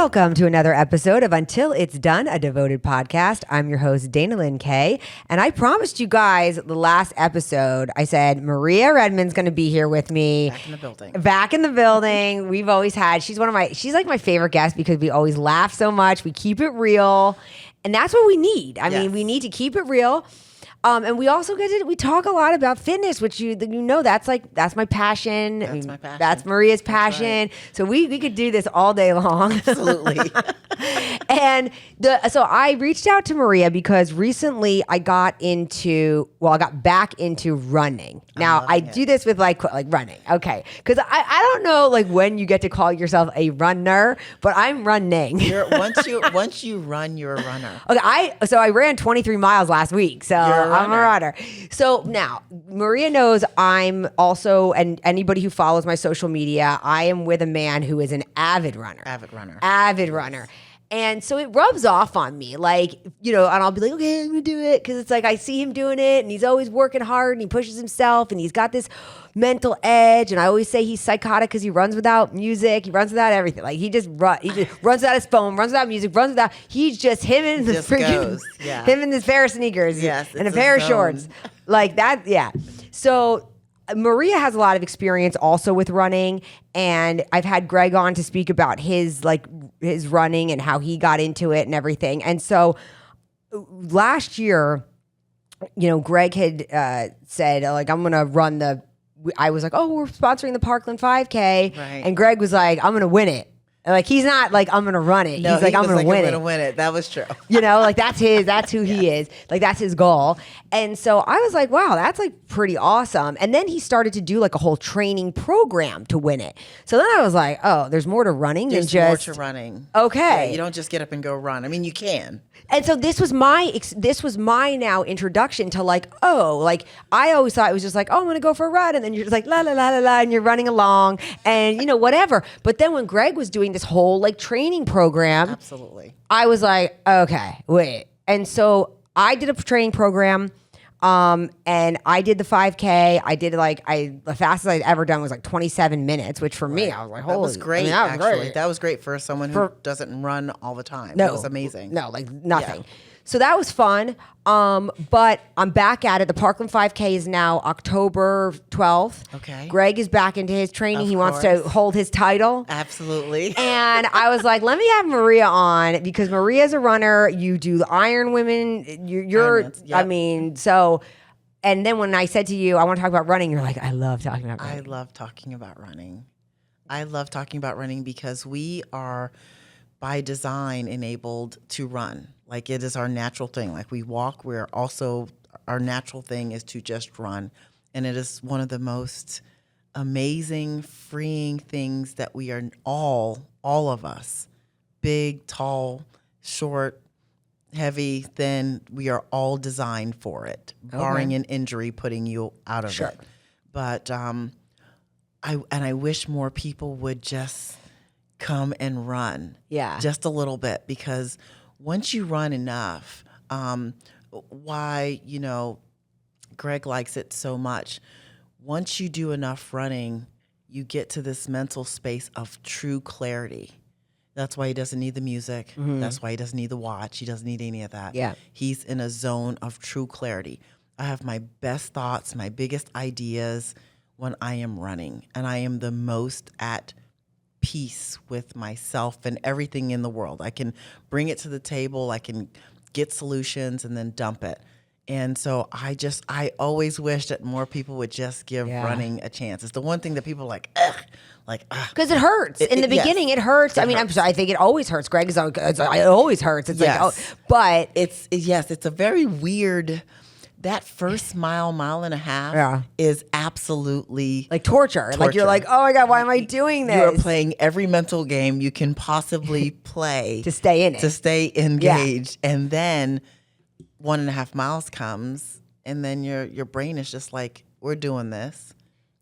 Welcome to another episode of Until It's Done, a devoted podcast. I'm your host, Dana Lynn Kay, and I promised you guys the last episode, I said, Maria Redman's going to be here with me. Back in the building. Back in the building. We've always had, she's like my favorite guest because we always laugh so much. We keep it real, and that's what we need. I mean, we need to keep it real. And we also we talk a lot about fitness, which that's my passion. My passion. That's Maria's passion. Right. So we could do this all day long. Absolutely. And so I reached out to Maria because recently I got back into running. Now I do this with like running. Okay. Cause I don't know like when you get to call yourself a runner, but I'm running. Once you run, you're a runner. Okay. I ran 23 miles last week. So I'm a runner. So now Maria knows I'm also, and anybody who follows my social media, I am with a man who is an avid runner. And so it rubs off on me, and I'll be like, okay, I'm gonna do it. Cause it's like, I see him doing it and he's always working hard and he pushes himself and he's got this mental edge. And I always say he's psychotic cause he runs without music. He runs without everything. Like he just runs without his phone, runs without music, he's just him and the freaking, him in his pair of sneakers and a pair of shorts like that. Yeah. So Maria has a lot of experience also with running, and I've had Greg on to speak about his running and how he got into it and everything. And so last year, Greg had said I'm going to run I was like, oh, we're sponsoring the Parkland 5K. Right. And Greg was like, I'm going to win it. Like he's not like I'm gonna run it. No, he's like I'm gonna win it. That was true. That's who he is. Like that's his goal. And so I was like, wow, that's like pretty awesome. And then he started to do like a whole training program to win it. So then I was like, oh, there's more to running than just more to running. Okay, yeah, you don't just get up and go run. I mean, you can. And so this was my now introduction to I always thought it was just like, oh, I'm gonna go for a run, and then you're just like la la la la la, and you're running along, and whatever. But then when Greg was doing this whole training program, absolutely, I was like, okay, wait. And so I did a training program, and I did the 5K. I did the fastest I'd ever done was 27 minutes, which for me, I was like, holy, that was great. That was great for someone who doesn't run all the time. No, that was amazing. No, nothing. Yeah. So that was fun. But I'm back at it. The Parkland 5K is now October 12th. Okay. Greg is back into his training. He wants to hold his title. Absolutely. And I was like, let me have Maria on because Maria's a runner. You do the Iron Women. And then when I said to you, I want to talk about running, you're like, I love talking about running. I love talking about running because we are by design enabled to run. Like it is our natural thing. Like we walk, our natural thing is to just run. And it is one of the most amazing, freeing things that we are all of us, big, tall, short, heavy, thin, we are all designed for it, barring an injury putting you out of it. But I wish more people would just come and run. Yeah. Just a little bit, because once you run enough, Greg likes it so much. Once you do enough running, you get to this mental space of true clarity. That's why he doesn't need the music. Mm-hmm. That's why he doesn't need the watch. He doesn't need any of that. Yeah. He's in a zone of true clarity. I have my best thoughts, my biggest ideas when I am running, and I am the most at peace with myself and everything in the world. I can bring it to the table. I can get solutions and then dump it. And so I always wish that more people would just give running a chance. It's the one thing that people are like, ugh. Because it hurts. In the beginning, it hurts. I think it always hurts. Greg is it always hurts. It's but it's a very weird. That first mile and a half is absolutely like torture. Like you're like, oh my God, why am I doing this? You're playing every mental game you can possibly play to stay in it, to stay engaged, and then 1.5 miles comes, and then your brain is just like, we're doing this,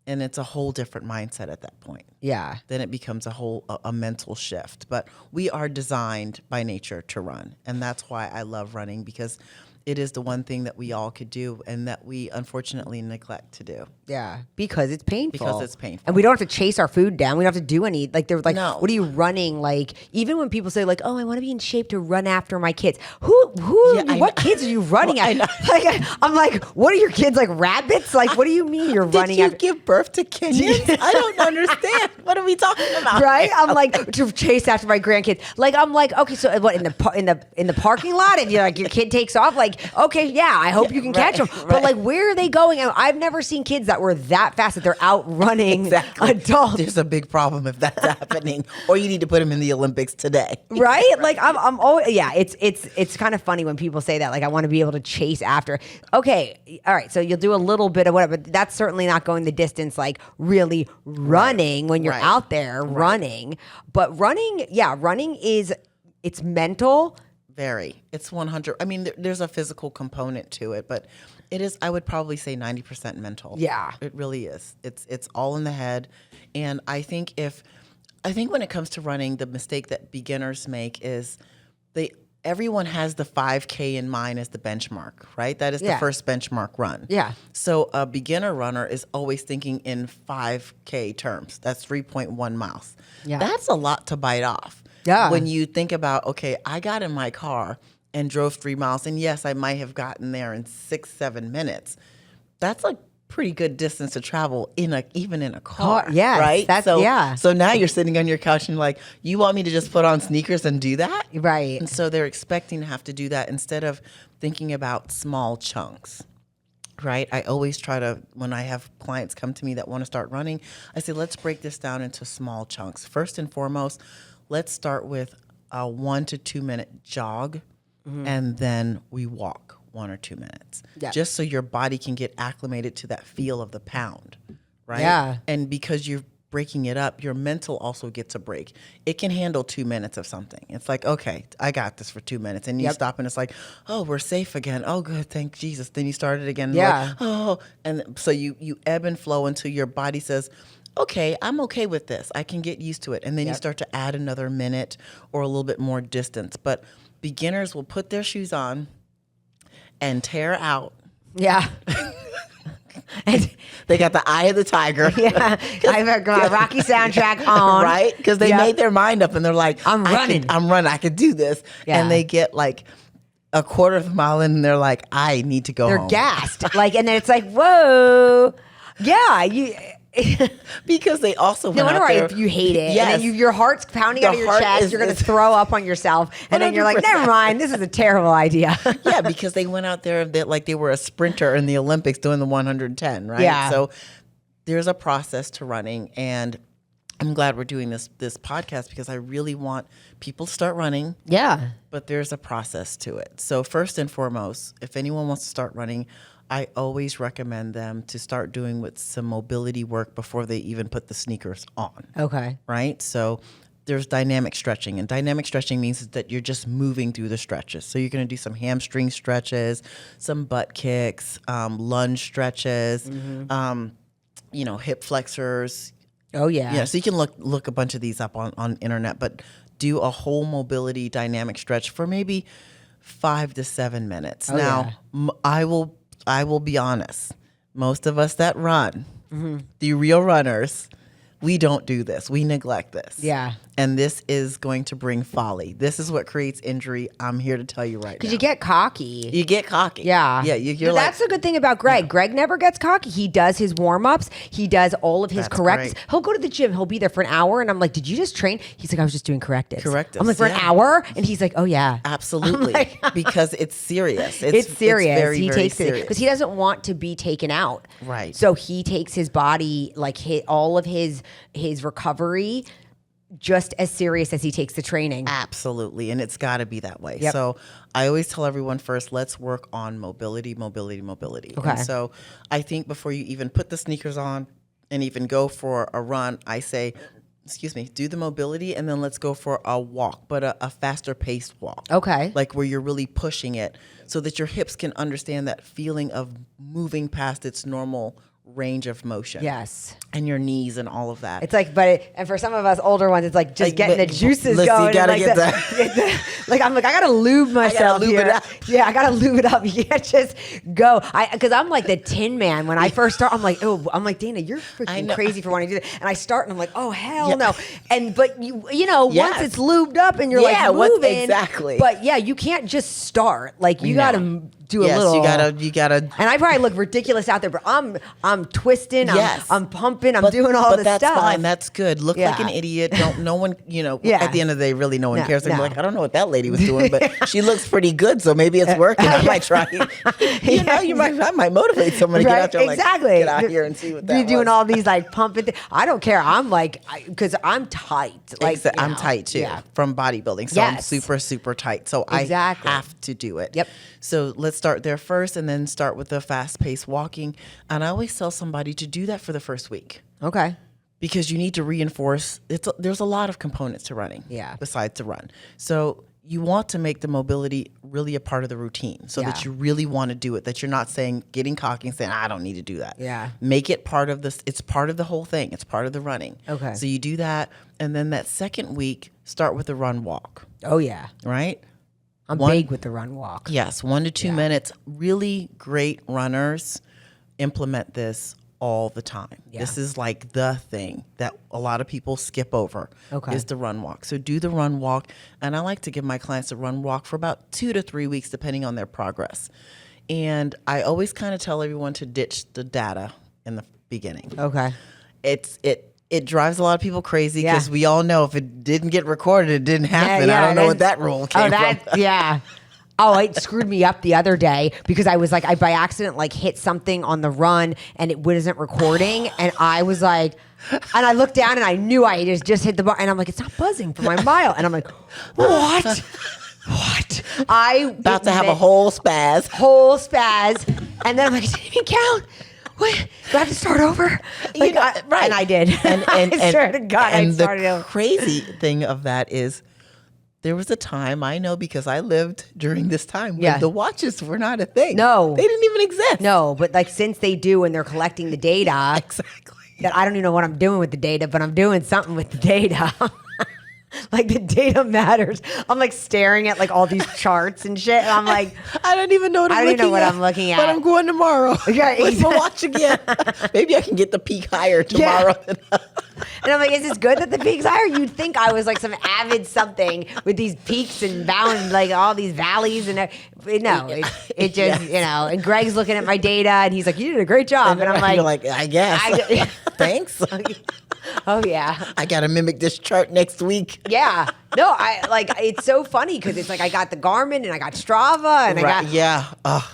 and it's a whole different mindset at that point. Yeah. Then it becomes a mental shift. But we are designed by nature to run, and that's why I love running, because it is the one thing that we all could do and that we unfortunately neglect to do. Yeah, because it's painful. Because it's painful. And we don't have to chase our food down. We don't have to do any, like, they're like, No. what are you running? Like, even when people say, like, oh, I want to be in shape to run after my kids. What kids are you running at? Like, I'm like, what are your kids, like rabbits? Like, what do you mean you're running Did you after? give birth to Kenyans? I don't understand. What are we talking about? Right? I'm like, to chase after my grandkids. Like, I'm like, okay, so what, in the parking lot? And you're like, your kid takes off? Like, okay, yeah, I hope you can catch them. But like, where are they going? I've never seen kids that were that fast that they're outrunning adults. There's a big problem if that's happening, or you need to put them in the Olympics today. Right? Like, I'm always, yeah, it's kind of funny when people say that, like, I want to be able to chase after. Okay, all right, so you'll do a little bit of whatever, but that's certainly not going the distance, like really running when you're out there running. But running is, it's mental. Very. It's 100. I mean, there's a physical component to it, but it is, I would probably say 90% mental. Yeah. It really is. It's all in the head. And I think when it comes to running, the mistake that beginners make is everyone has the 5K in mind as the benchmark, right? That is the first benchmark run. Yeah. So a beginner runner is always thinking in 5K terms. That's 3.1 miles. Yeah. That's a lot to bite off. Yeah. When you think about, okay, I got in my car and drove 3 miles, and yes, I might have gotten there in 6-7 minutes. That's a pretty good distance to travel even in a car. Yes, right? So now you're sitting on your couch and like, you want me to just put on sneakers and do that? Right. And so they're expecting to have to do that instead of thinking about small chunks. Right? I always try to, when I have clients come to me that want to start running, I say, let's break this down into small chunks. First and foremost, let's start with a 1 to 2 minute jog, and then we walk 1 or 2 minutes, just so your body can get acclimated to that feel of the pound, right? Yeah. And because you're breaking it up, your mental also gets a break. It can handle 2 minutes of something. It's like, okay, I got this for 2 minutes. And you stop and it's like, oh, we're safe again. Oh, good, thank Jesus. Then you start it again. Yeah. Like, and so you ebb and flow until your body says, okay, I'm okay with this. I can get used to it. And then you start to add another minute or a little bit more distance. But beginners will put their shoes on and tear out. Yeah. And they got the eye of the tiger. Yeah. I've got my Rocky soundtrack on. Right? Because they made their mind up and they're like, I'm running. I could do this. Yeah. And they get like a quarter of a mile in and they're like, I need to go home. They're gassed. Like, and then it's like, whoa. Yeah. Because they also No went wonder out there. if you hate it. Yes. And then your heart's pounding out of your heart chest. You're going to throw up on yourself. And then you're like, 100%. never mind. This is a terrible idea. Yeah, because they went out there like they were a sprinter in the Olympics doing the 110, right? Yeah. So there's a process to running, and I'm glad we're doing this podcast because I really want people to start running. Yeah. But there's a process to it. So first and foremost, if anyone wants to start running, I always recommend them to start doing with some mobility work before they even put the sneakers on. Okay. Right? So there's dynamic stretching. And dynamic stretching means that you're just moving through the stretches. So you're going to do some hamstring stretches, some butt kicks, lunge stretches, hip flexors. Oh, yeah. Yeah, so you can look a bunch of these up on internet, but do a whole mobility dynamic stretch for maybe 5 to 7 minutes. Oh, now, I will be honest. Most of us that run, the real runners, we don't do this. We neglect this. Yeah. And this is going to bring folly. This is what creates injury. I'm here to tell you right now. Because you get cocky. You get cocky. Yeah. Yeah. You're That's the good thing about Greg. Greg never gets cocky. He does his warm-ups. He does all of his corrects. Great. He'll go to the gym. He'll be there for an hour. And I'm like, did you just train? He's like, I was just doing correctives. Correctives, I'm like, for an hour? And he's like, oh, yeah. Absolutely. Because it's serious. It's serious. It's very, he very takes serious. it because he doesn't want to be taken out. Right. So he takes his body, like all of his recovery, just as serious as he takes the training. Absolutely. And it's got to be that way. Yep. So I always tell everyone first, let's work on mobility. Okay. And so I think before you even put the sneakers on and even go for a run, I say, do the mobility and then let's go for a walk, but a faster paced walk. Okay. Like where you're really pushing it so that your hips can understand that feeling of moving past its normal range of motion. Yes. And your knees and all of that. It's like, and for some of us older ones, it's like just Like, getting the but juices listen, going. you gotta and get like I'm like, I gotta lube myself lube it here. up. Yeah, I gotta lube it up. You can't just go. Because I'm like the Tin Man. When I first start, I'm like, Dana, you're freaking crazy for wanting to do that. And I start and I'm like, oh hell no. But you know, once it's lubed up and you're like moving, exactly. But yeah, you can't just start. Like you gotta do a little. You gotta. And I probably look ridiculous out there, but I'm twisting. I'm pumping. I'm doing all this that's stuff. Fine. That's good. Look like an idiot. No one, at the end of the day, really no one cares. They're like, I don't know what that lady was doing, but she looks pretty good, so maybe it's working. I might try. I might motivate someone to get out there. Exactly. Get out here and see what that You're doing was. all these like pumping things. I don't care. I'm like, because I'm tight. Like I'm tight too from bodybuilding, so I'm super, super tight. So I have to do it. Yep. So let's start there first, and then start with the fast-paced walking. And I always tell somebody to do that for the first week. Okay. Because you need to reinforce. There's a lot of components to running. Yeah. Besides the run, so you want to make the mobility really a part of the routine, so that you really want to do it. That you're not getting cocky and saying, I don't need to do that. Yeah. Make it part of this. It's part of the whole thing. It's part of the running. Okay. So you do that, and then that second week, start with the run walk. Oh yeah. Right. I'm big with the run walk. Yes, 1 to 2 minutes. Really great runners implement this all the time. Yeah. This is like the thing that a lot of people skip over is the run walk. So do the run walk. And I like to give my clients a run walk for about 2 to 3 weeks, depending on their progress. And I always kind of tell everyone to ditch the data in the beginning. Okay. It drives a lot of people crazy because we all know if it didn't get recorded, it didn't happen. I don't know what that rule came from. Yeah. Oh, it screwed me up the other day because I was like, I by accident like hit something on the run and it wasn't recording. And I was like, and I looked down and I knew I just hit the bar. And I'm like, it's not buzzing for my mile. And I'm like, what? What? About to have a whole spaz. And then I'm like, it didn't even count. What? Do I have to start over? Like, right. And I did. And I swear to God, I started the over. crazy thing of that is there was a time, I know because I lived during this time when the watches were not a thing. No. They didn't even exist. No, but like since they do and they're collecting the data. Exactly. That I don't even know what I'm doing with the data, but I'm doing something with the data. Like the data matters. I'm like staring at like all these charts and shit. And I'm like, I don't even know what I'm looking at. But I'm going tomorrow. Yeah, What's my watch again? Maybe I can get the peak higher tomorrow. Yeah. And I'm like, is this good that the peak's higher? You'd think I was like some avid something with these peaks and bound like all these valleys and no, it just And Greg's looking at my data and he's like, you did a great job. And I'm like, you're like, I guess. Thanks. Oh yeah. I gotta mimic this chart next week. Yeah. No, I like it's so funny because it's like I got the Garmin and I got Strava and I got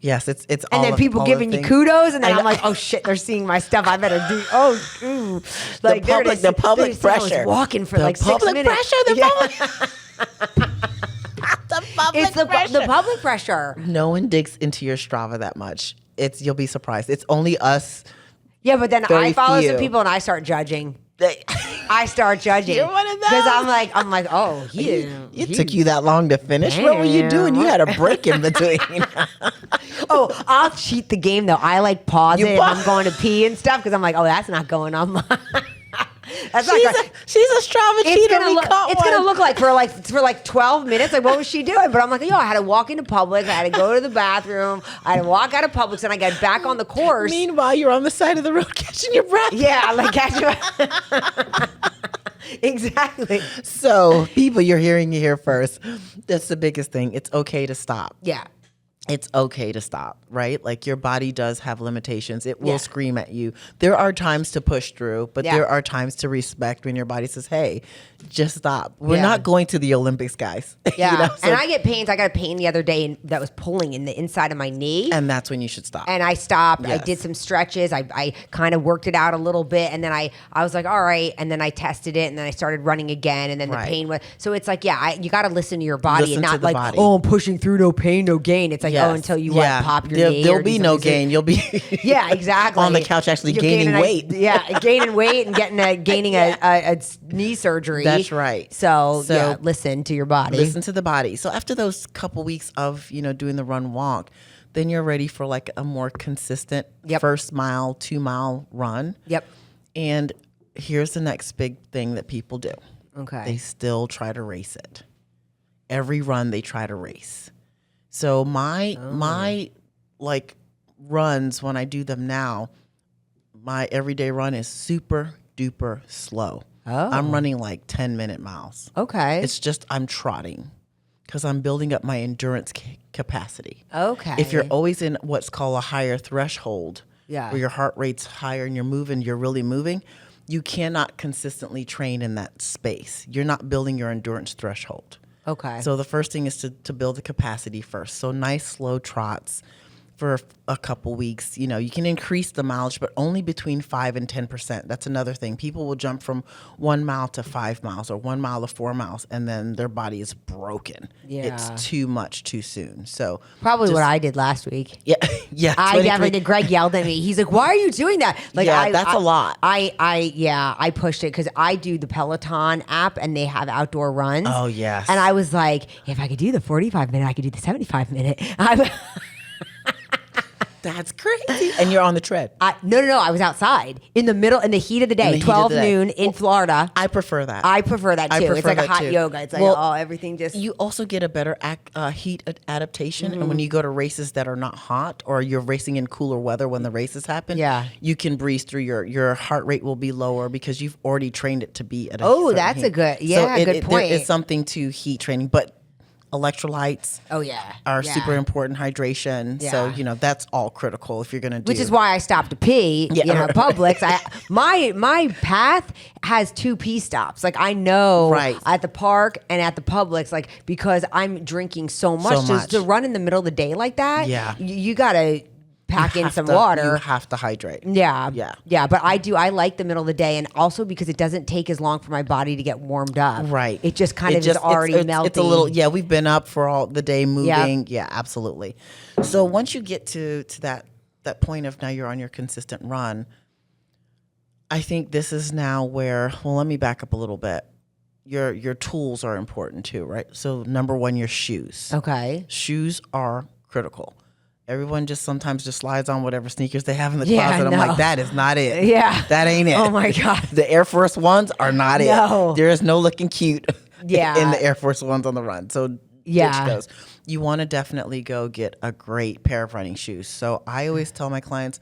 yes, it's and all then people all giving you kudos and then I'm like, oh shit, they're seeing my stuff. I better do like the public pressure. I was walking for like 6 minutes. The public pressure. No one digs into your Strava that much. You'll be surprised. It's only us. Yeah, but then I follow some people and I start judging. I start judging. You're one of those. Because I'm like, oh, it took you that long to finish. What were you doing? You had a break in between. Oh, I'll cheat the game though. I like pause it if I'm going to pee and stuff because I'm like, oh, that's not going on mine. She's a Strava cheater. It's gonna look like for 12 minutes. Like what was she doing? But I'm like, I had to walk into Publix. I had to go to the bathroom. I had to walk out of Publix, and I got back on the course. Meanwhile, you're on the side of the road catching your breath. Yeah, like catching. Exactly. So, people, you're hearing it here first. That's the biggest thing. It's okay to stop. Yeah. It's okay to stop, right? Like your body does have limitations. It will scream at you. There are times to push through, but there are times to respect when your body says, hey, just stop. We're not going to the Olympics, guys. Yeah. And I get pains. I got a pain the other day that was pulling in the inside of my knee. And that's when you should stop. And I stopped. Yes. I did some stretches. I kind of worked it out a little bit. And then I was like, all right. And then I tested it. And then I started running again. And then the pain was. So it's like, you got to listen to your body and not like, body. Oh, I'm pushing through, no pain, no gain. It's like, until you pop your knee. There'll be no gain. You'll be exactly on the couch actually gaining weight. Gaining weight and gaining a knee surgery. That's right. So listen to your body. Listen to the body. So after those couple weeks of doing the run walk, then you're ready for like a more consistent Yep. first mile, 2 mile run. Yep. And here's the next big thing that people do. Okay. They still try to race it. Every run they try to race. So my like runs, when I do them now, my everyday run is super duper slow. Oh. I'm running like 10-minute miles. Okay. It's just I'm trotting because I'm building up my endurance capacity. Okay. If you're always in what's called a higher threshold, Yeah. where your heart rate's higher and you're really moving, you cannot consistently train in that space. You're not building your endurance threshold. Okay. So the first thing is to build the capacity first. So nice slow trots for a couple weeks. You know, you can increase the mileage, but only between 5 and 10%. That's another thing. People will jump from 1 mile to 5 miles or 1 mile to 4 miles, and then their body is broken. Yeah. It's too much too soon. So Probably just- what I did last week. Yeah, yeah. I 23 definitely did. Greg yelled at me. He's like, "Why are you doing that?" Like, Yeah, that's a lot. I pushed it because I do the Peloton app and they have outdoor runs. Oh, yes. And I was like, if I could do the 45-minute, I could do the 75-minute. That's crazy. And you're on the tread. No. I was outside in the heat of the day, the heat of 12 the day. noon in Florida. I prefer that. I prefer that too. I It's prefer like a that hot too. yoga. It's like, Well, everything just. You also get a better heat adaptation. And when you go to races that are not hot, or you're racing in cooler weather when the races happen, Yeah. you can breeze through. Your heart rate will be lower because you've already trained it to be at a Oh, certain that's a heat. good- So yeah, good point. There is something to heat training, but electrolytes Oh, yeah. are Yeah. super important. Hydration. So, Yeah. that's all critical if you're going to do. Which is why I stopped to pee. Yeah. Publix. My path has 2 pee stops. Like I know Right. at the park and at the Publix, like because I'm drinking so much, So much. To run in the middle of the day like that. Yeah. you gotta pack in have some to- water. You have to hydrate. Yeah. Yeah. Yeah. But I like the middle of the day, and also because it doesn't take as long for my body to get warmed up. Right. It just kind of is already melting. It's a little, we've been up for all the day moving. Yeah, absolutely. So once you get to that point of now you're on your consistent run, I think this is now where, well, let me back up a little bit. Your tools are important too, right? So number one, your shoes. Okay. Shoes are critical. Everyone sometimes slides on whatever sneakers they have in the Yeah, closet. I'm no. like, that is not it. Yeah. That ain't it. Oh, my God. The Air Force Ones are not No. it. There is no looking cute Yeah. in the Air Force Ones on the run. So Yeah. ditch those. You want to definitely go get a great pair of running shoes. So I always tell my clients,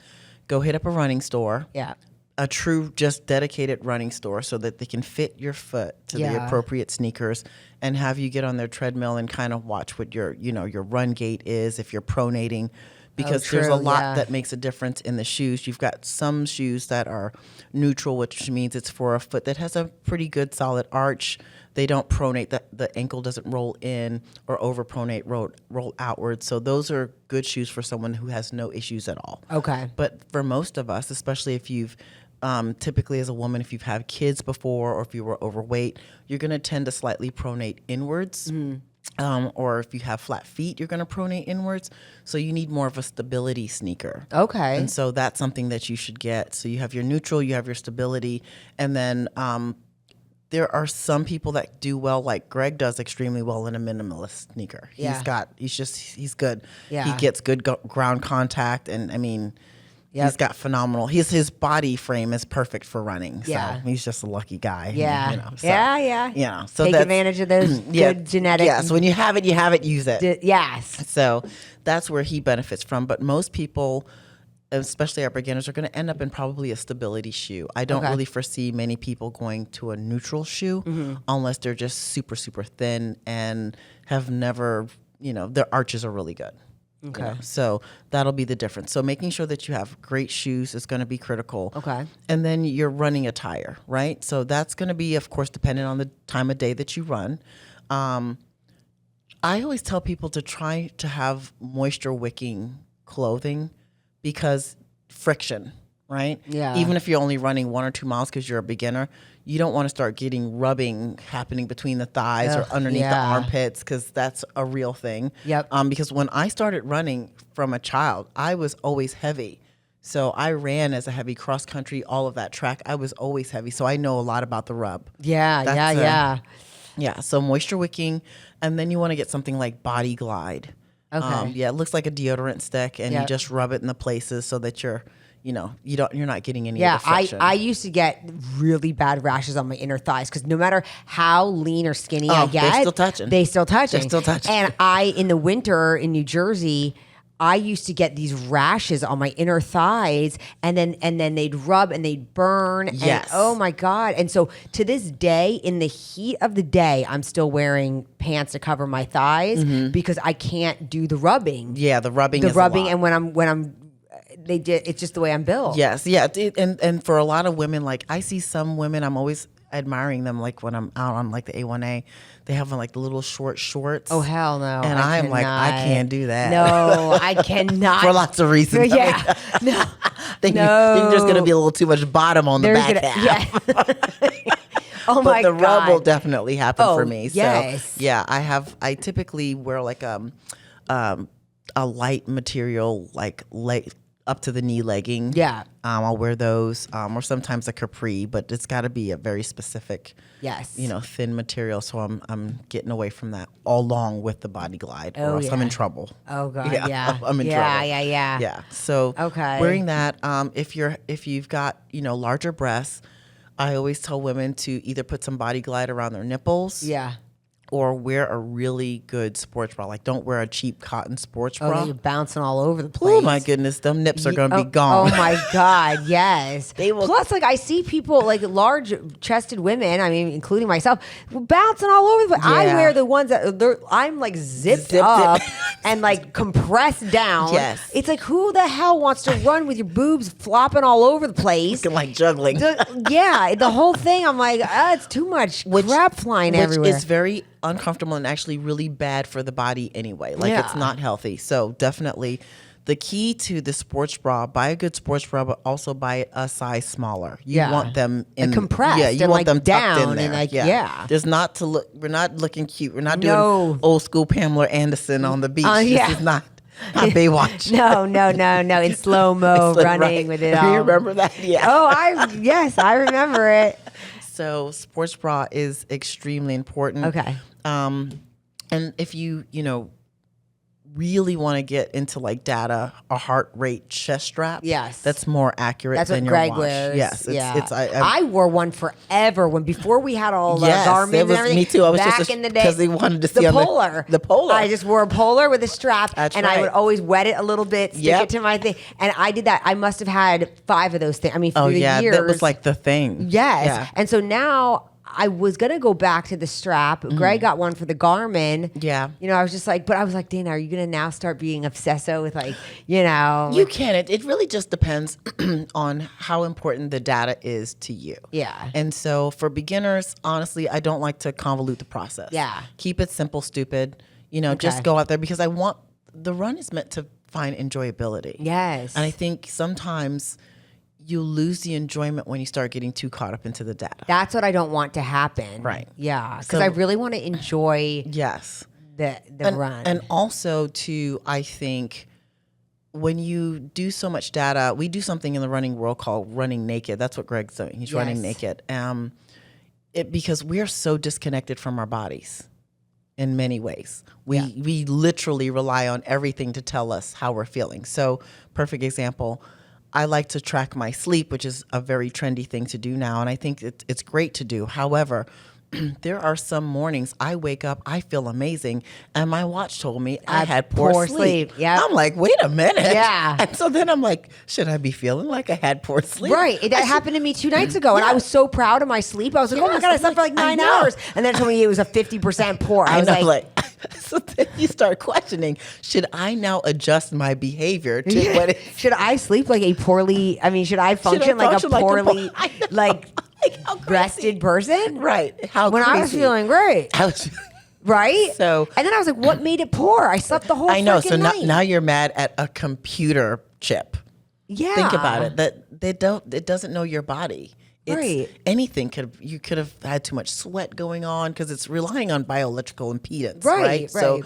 go hit up a running store. Yeah. A true, dedicated running store so that they can fit your foot to the Yeah. appropriate sneakers and have you get on their treadmill and kind of watch what your run gait is if you're pronating, because there's a true, lot yeah. that makes a difference in the shoes. You've got some shoes that are neutral, which means it's for a foot that has a pretty good solid arch. They don't pronate, the ankle doesn't roll in or over pronate, roll outward. So those are good shoes for someone who has no issues at all. Okay. But for most of us, especially if you've typically as a woman, if you've had kids before or if you were overweight, you're going to tend to slightly pronate inwards. Or if you have flat feet, you're going to pronate inwards. So you need more of a stability sneaker. Okay. And so that's something that you should get. So you have your neutral, you have your stability, and then there are some people that do well, like Greg does extremely well in a minimalist sneaker. Yeah. He's good. Yeah. He gets good ground contact, and I mean, Yep. he's got phenomenal. His body frame is perfect for running. So Yeah. he's just a lucky guy. Yeah. So, Yeah. so Take that's- advantage of those yeah, good genetic. Yeah. So when you have it, use it. Yes. So that's where he benefits from. But most people, especially our beginners, are going to end up in probably a stability shoe. I don't Okay. really foresee many people going to a neutral shoe unless they're just super, super thin and have never, their arches are really good. Okay. So that'll be the difference. So making sure that you have great shoes is going to be critical. Okay. And then your running attire, right? So that's going to be, of course, dependent on the time of day that you run. I always tell people to try to have moisture wicking clothing because friction, right? Yeah. Even if you're only running 1 or 2 miles because you're a beginner, you don't want to start getting rubbing happening between the thighs or Ugh, underneath the yeah. armpits, because that's a real thing. Yep. Because when I started running from a child, I was always heavy. So I ran as a heavy cross country, all of that track. I was always heavy. So I know a lot about the rub. Yeah. That's Yeah, so moisture wicking, and then you want to get something like Body Glide. Okay. Yeah, it looks like a deodorant stick, and you Yep. just rub it in the places so that you're not getting any Yeah, of the friction. I used to get really bad rashes on my inner thighs because no matter how lean or skinny I get, they're still touching. They still touching. They're still touching. And in the winter in New Jersey, I used to get these rashes on my inner thighs, and then they'd rub and they'd burn. Yes. And, oh my God! And so to this day, in the heat of the day, I'm still wearing pants to cover my thighs because I can't do the rubbing. Yeah, the rubbing. The is rubbing, a lot. and when I'm it's just the way I'm built. Yes, yeah, and for a lot of women, like I see some women, I'm always admiring them. Like when I'm out on like the A1A, they have like the little short shorts. Oh hell no! And I'm like, I can't do that. No, I cannot. For lots of reasons. Yeah, no, Think no. you're just gonna be a little too much bottom on the back half. Yeah. Oh But my the God. rub will definitely happen Oh, for me. yes. So yeah, I typically wear like a light material, like up to the knee legging. Yeah. I'll wear those, or sometimes a capri, but it's got to be a very specific, Yes. thin material. So I'm getting away from that along with the body glide, or else I'm yeah. in trouble. Oh God. Yeah. I'm in yeah, trouble. Yeah. Yeah. So Okay. wearing that, if you've got larger breasts, I always tell women to either put some body glide around their nipples. Yeah. Or wear a really good sports bra. Like, don't wear a cheap cotton sports Oh, bra. you're bouncing all over the place. Oh my goodness, them nips are gonna be gone. Oh my God, yes. They will- Plus, like I see people like large-chested women. I mean, including myself, bouncing all over the place. I Yeah. wear the ones that I'm like zipped up and like compressed down. Yes. It's like who the hell wants to run with your boobs flopping all over the place? Looking like juggling. Yeah, the whole thing. I'm like, it's too much crap flying everywhere. Which is very uncomfortable and actually really bad for the body anyway. Like, it's Yeah. not healthy. So definitely the key to the sports bra, buy a good sports bra, but also buy a size smaller. You Yeah. want them in compressed Yeah, you and, want like, them tucked down in there. and, like, yeah. There's not to look. We're not looking cute. We're not doing No. old school Pamela Anderson on the beach. Yeah. This is not Baywatch. No. In slow-mo It's like, running right. with it Do all. you remember that? Yeah. Oh, yes, I remember it. So sports bra is extremely important. Okay. And if you really want to get into like data, a heart rate chest strap. Yes. That's more accurate That's than what your Greg watch. wears. Yes. I wore one forever before we had all the Yes, Garmin it and was everything. me too. I was back just in the day because they wanted to see the on polar. the polar. I just wore a polar with a strap, That's and I would right. always wet it a little bit, stick Yep. it to my thing, and I did that. I must have had 5 of those things. I mean, Oh through the yeah, years, that was like the thing. yes. Yeah. And so now I was gonna go back to the strap. Greg got one for the Garmin. Yeah. I was just like, but I was like, Dana, are you gonna now start being obsessive with like, You like- can. It really just depends on how important the data is to you. Yeah. And so for beginners, honestly, I don't like to convolute the process. Yeah. Keep it simple, stupid. Okay. Just go out there because the run is meant to find enjoyability. Yes. And I think sometimes you lose the enjoyment when you start getting too caught up into the data. That's what I don't want to happen. Right. Yeah. Because So- I really want to enjoy Yes. the run. And also too, I think when you do so much data, we do something in the running world called running naked. That's what Greg's doing. He's running Yes. naked. Because we're so disconnected from our bodies in many ways. We literally rely on everything to tell us how we're feeling. So, perfect example, I like to track my sleep, which is a very trendy thing to do now, and I think it's great to do. However, there are some mornings I wake up, I feel amazing, and my watch told me I had poor sleep. Yep. I'm like, wait a minute. Yeah. And so then I'm like, should I be feeling like I had poor sleep? Right. That happened to me 2 nights ago. And I was so proud of my sleep. I was like, oh my Yes, God, I I'm slept for like like, I 9 know. hours. And then it told me it was a 50% poor. I was know, like, so then you start questioning, should I now adjust my behavior to what it should I sleep like a poorly, should I function like a poorly, like how crazy. rested person? Right. How When I was crazy. feeling great. I was Right? So- and then I was like, what made it poor? I slept the whole I know. freaking So night. now you're mad at a computer chip. Yeah. Think about it. That it doesn't know your body. Right. Anything you could have had too much sweat going on because it's relying on bioelectrical impedance. Right, So right.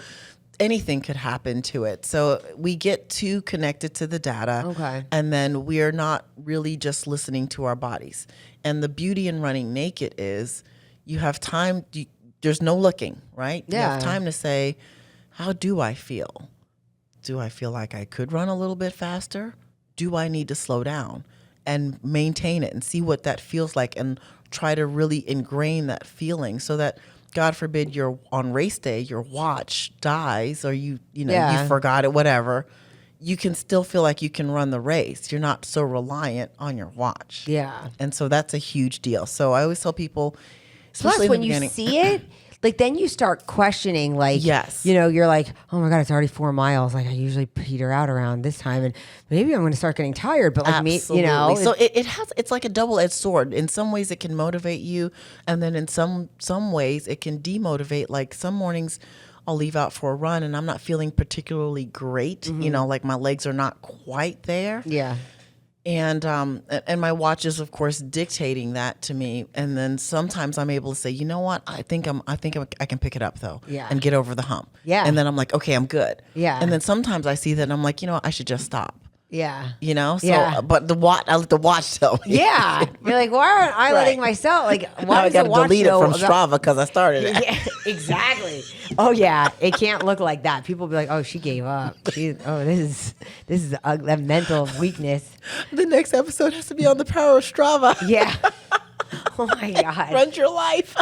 anything could happen to it. So we get too connected to the data. Okay. And then we are not really just listening to our bodies. And the beauty in running naked is you have time. There's no looking, right? You Yeah. have time to say, how do I feel? do I feel like I could run a little bit faster? Do I need to slow down and maintain it and see what that feels like and try to really ingrain that feeling so that, God forbid, you're on race day, your watch dies or you forgot it, whatever. You can still feel like you can run the race. You're not so reliant on your watch. Yeah. And so that's a huge deal. So I always tell people, Plus, especially in when the you beginning, see it, like then you start questioning, like, Yes. you're like, oh my God, it's already 4 miles. Like I usually peter out around this time, and maybe I'm going to start getting tired. But like absolutely. So it's like a double-edged sword. In some ways, it can motivate you, and then in some ways, it can demotivate. Like some mornings, I'll leave out for a run, and I'm not feeling particularly great. Like my legs are not quite there. yeah, And my watch is, of course, dictating that to me. And then sometimes I'm able to say, you know what? I think I can pick it up though. Yeah. And get over the hump. Yeah. And then I'm like, okay, I'm good. Yeah. And then sometimes I see that and I'm like, I should just stop. yeah, So, Yeah. but I let the watch tell me. yeah. You're like, why aren't I letting Right. myself? Like, Now why I does got the to watch delete it know from about- Strava because I started it. Yeah, exactly. Oh yeah, it can't look like that. People be like, "Oh, she gave up. This is a mental weakness." The next episode has to be on the power of Strava. Yeah. Oh my God. Runs your life.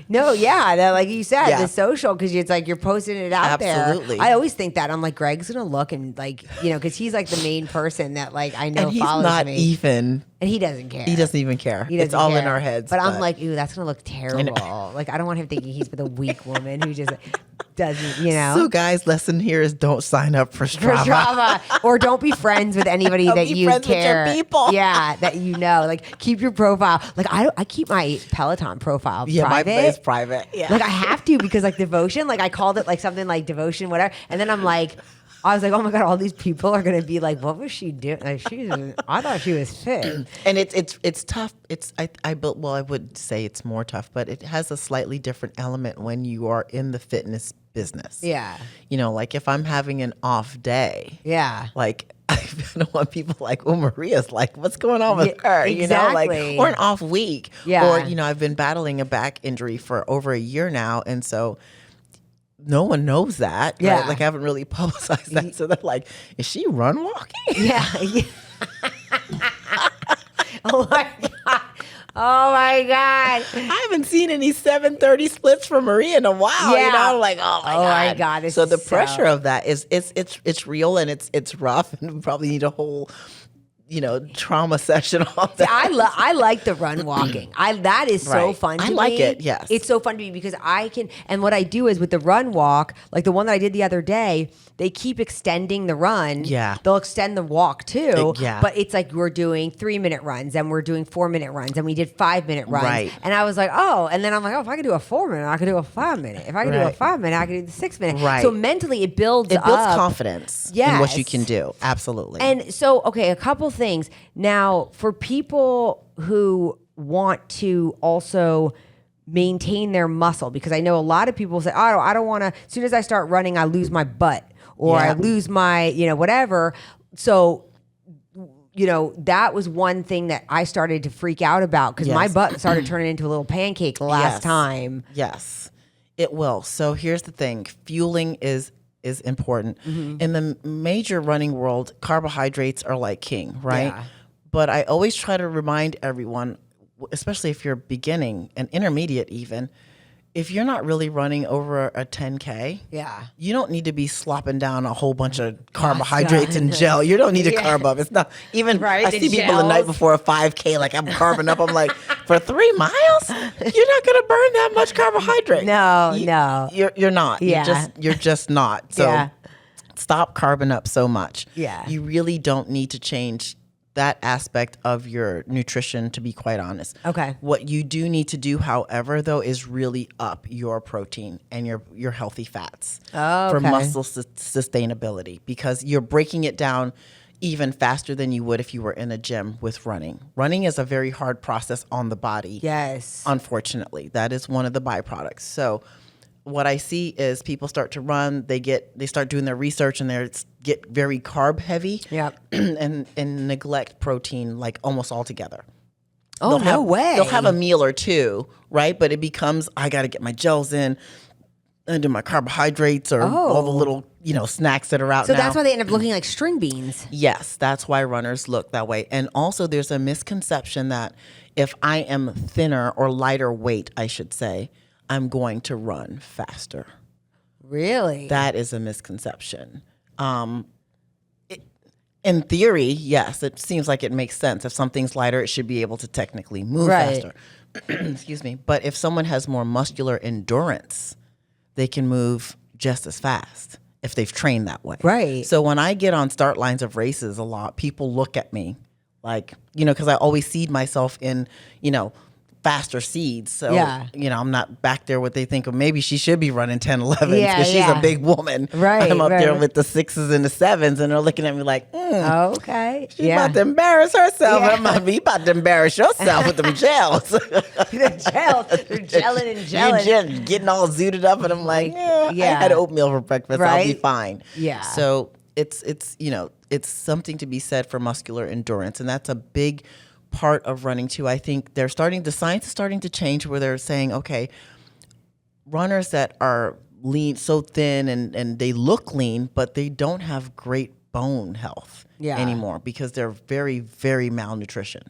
No, yeah, like you said, Yeah. the social, because it's like you're posting it out Absolutely. there. I always think that. I'm like, Greg's gonna look and like, because he's like the main person that like I know And he's follows not me, even. and he doesn't care. He doesn't even care. He doesn't It's all in care. our heads. But I'm like, ooh, that's gonna look terrible. Like I don't want him thinking he's with a weak woman who just doesn't, So, guys, lesson here is don't sign up for for Strava. Strava, or don't be friends with anybody Don't that be you friends with your care. people. Yeah, that Like keep your profile. Like I keep my Peloton profile Yeah, private. my is private. Yeah. Like I have to because like devotion, like I called it like something like devotion, whatever. And then I was like, oh my God, all these people are gonna be like, what was she doing? Like I thought she was fit. And it's tough. I would say it's more tough, but it has a slightly different element when you are in the fitness business. Yeah. Like if I'm having an off day, Yeah. like I don't want people like, oh, Maria's like, what's going on with Yeah, her? exactly. Or an off week. Yeah. Or, I've been battling a back injury for over a year now. And so no one knows that. Yeah. Right? Like I haven't really publicized that. So they're like, is she run walking? Yeah. Oh my God. Oh my God. I haven't seen any 7:30 splits from Maria in a while. Yeah. I'm like, oh my Oh God. my God, it's So the so- pressure of that is it's real and it's rough and we probably need a whole, trauma session on that. I like the run walking. That is so Right. fun to I me. like it, yes. It's so fun to me because I can, and what I do is with the run walk, like the one that I did the other day, they keep extending the run. Yeah. They'll extend the walk too. Yeah. But it's like we're doing 3-minute runs and we're doing 4-minute runs and we did 5-minute runs. Right. And I was like, oh, and then I'm like, oh, if I could do a 4-minute, I could do a 5-minute. If I could do a Right. 5-minute, I could do the 6-minute. Right. So mentally it builds It builds up. confidence in what you Yes. can do. Absolutely. And so, okay, a couple things. Now, for people who want to also maintain their muscle, because I know a lot of people say, oh, I don't want to, as soon as I start running, I lose my butt or I Yeah. lose my, whatever. So, that was one thing that I started to freak out about because my Yes. butt started turning into a little pancake last Yes. time. Yes, it will. So here's the thing: fueling is important. Mm-hmm. In the major running world, carbohydrates are like king, right? Yeah. But I always try to remind everyone, especially if you're beginning and intermediate even, if you're not really running over a 10K, Yeah. you don't need to be slopping down a whole bunch of carbohydrates and gel. You don't need to Yeah. carb up. It's not even. Right, I the see people the night gels. before a 5K, like I'm carbing up. I'm like, for 3 miles, you're not gonna burn that much carbohydrate. No, no. You're not. Yeah. You're just not. So Yeah. stop carbing up so much. Yeah. You really don't need to change that aspect of your nutrition, to be quite honest. Okay. What you do need to do, however, though, is really up your protein and your healthy fats Oh, for okay. muscle sustainability, because you're breaking it down even faster than you would if you were in a gym with running. Running is a very hard process on the body. Yes. Unfortunately, that is one of the byproducts. So what I see is people start to run, they start doing their research and they get very carb heavy. Yep. and neglect protein like almost altogether. Oh, no way. They'll have a meal or two, right? But it becomes, I got to get my gels in. I do my carbohydrates or all the little, snacks that are out So now. that's why they end up looking like string beans. Yes, that's why runners look that way. And also there's a misconception that if I am thinner or lighter weight, I should say, I'm going to run faster. Really? That is a misconception. In theory, yes, it seems like it makes sense. If something's lighter, it should be able to technically move faster. Excuse me. But if someone has more muscular endurance, they can move just as fast if they've trained that way. Right. So when I get on start lines of races a lot, people look at me like, because I always seed myself in, faster seeds. So, Yeah. I'm not back there what they think of. Maybe she should be running 10, 11 Yeah, because she's a big woman. Right, I'm up there right. with the 6s and the 7s and they're looking at me like, Okay. she's about to embarrass herself. Yeah. I'm about to be about to embarrass yourself with them gels. They're gelling and gelling. You're just getting all zooted up, and I'm like, I had oatmeal for breakfast. I'll be Right? fine. Yeah. So it's something to be said for muscular endurance, and that's a big part of running too. I think the science is starting to change where they're saying, okay, runners that are lean, so thin, and they look lean, but they don't have great bone health anymore because they're very, very malnutrition.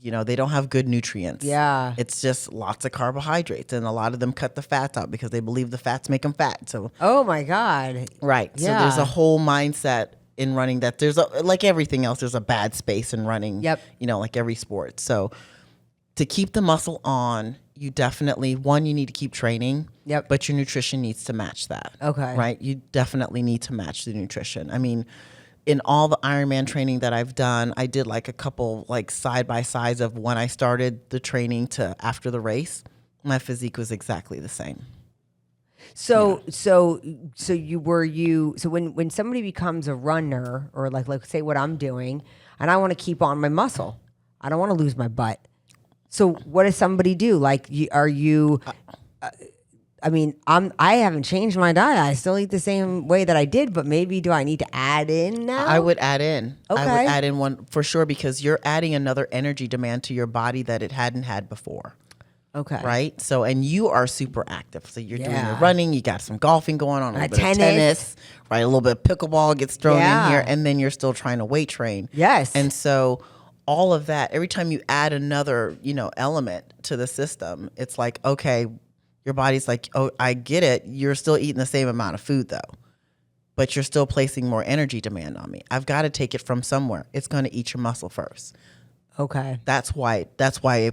They don't have good nutrients. Yeah. It's just lots of carbohydrates, and a lot of them cut the fats out because they believe the fats make them fat. So, Oh my God. right. So Yeah. there's a whole mindset in running that like everything else, there's a bad space in running. Yep. Like every sport. So to keep the muscle on, you definitely, you need to keep training. Yep. But your nutrition needs to match that. Okay. Right? You definitely need to match the nutrition. I mean, in all the Ironman training that I've done, I did like a couple like side by sides of when I started the training to after the race. My physique was exactly the same. So when somebody becomes a runner, or like say what I'm doing, and I want to keep on my muscle, I don't want to lose my butt. So what does somebody do? Like, I haven't changed my diet. I still eat the same way that I did, but maybe do I need to add in now? I would add in. Okay. I would add in one for sure because you're adding another energy demand to your body that it hadn't had before. Okay. Right? So, and you are super active. So you're doing your Yeah. running, you got some golfing going on, a little bit tennis. of tennis, right? A little bit of pickleball gets thrown Yeah. in here, and then you're still trying to weight train. Yes. And so all of that, every time you add another, element to the system, it's like, okay, your body's like, oh, I get it. You're still eating the same amount of food though, but you're still placing more energy demand on me. I've got to take it from somewhere. It's going to eat your muscle first. Okay. That's why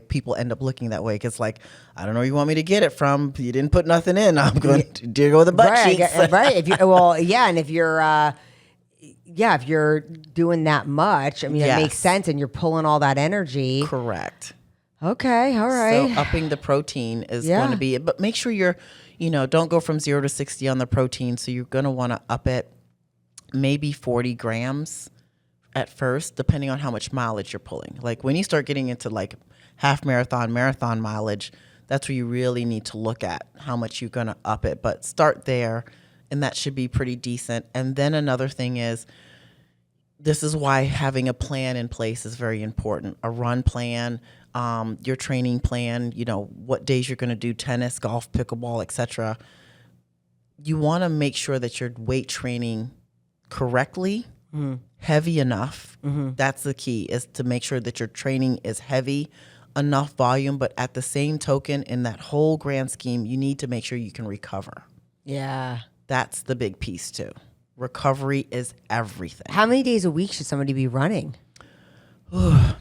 people end up looking that way. Because like, I don't know where you want me to get it from. You didn't put nothing in. I'm going to go with the butt cheeks. Right. If you're doing that much, it Yes. makes sense, and you're pulling all that energy. Correct. Okay. All right. So upping the protein is Yeah. going to be, but make sure you're, don't go from 0 to 60 on the protein. So you're going to want to up it maybe 40 grams at first, depending on how much mileage you're pulling. Like when you start getting into like half marathon mileage, that's where you really need to look at how much you're going to up it. But start there, and that should be pretty decent. And then another thing is, this is why having a plan in place is very important. A run plan, your training plan, what days you're going to do tennis, golf, pickleball, etc. You want to make sure that you're weight training correctly, heavy enough. That's the key, is to make sure that your training is heavy, enough volume, but at the same token, in that whole grand scheme, you need to make sure you can recover. Yeah. That's the big piece too. Recovery is everything. How many days a week should somebody be running?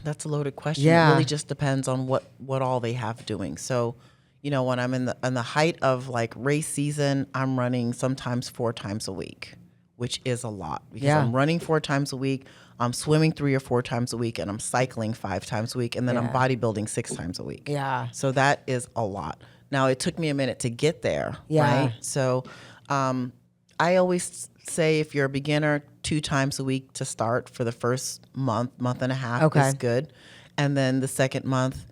That's a loaded question. Yeah. It really just depends on what all they have doing. So, when I'm in the height of like race season, I'm running sometimes 4 times a week, which is a lot because Yeah. I'm running 4 times a week. I'm swimming 3 or 4 times a week, and I'm cycling 5 times a week, and then I'm Yeah. bodybuilding 6 times a week. Yeah. So that is a lot. Now, it took me a minute to get there, Yeah. right? So I always say if you're a beginner, 2 times a week to start for the first month and a half is good. And then the second month,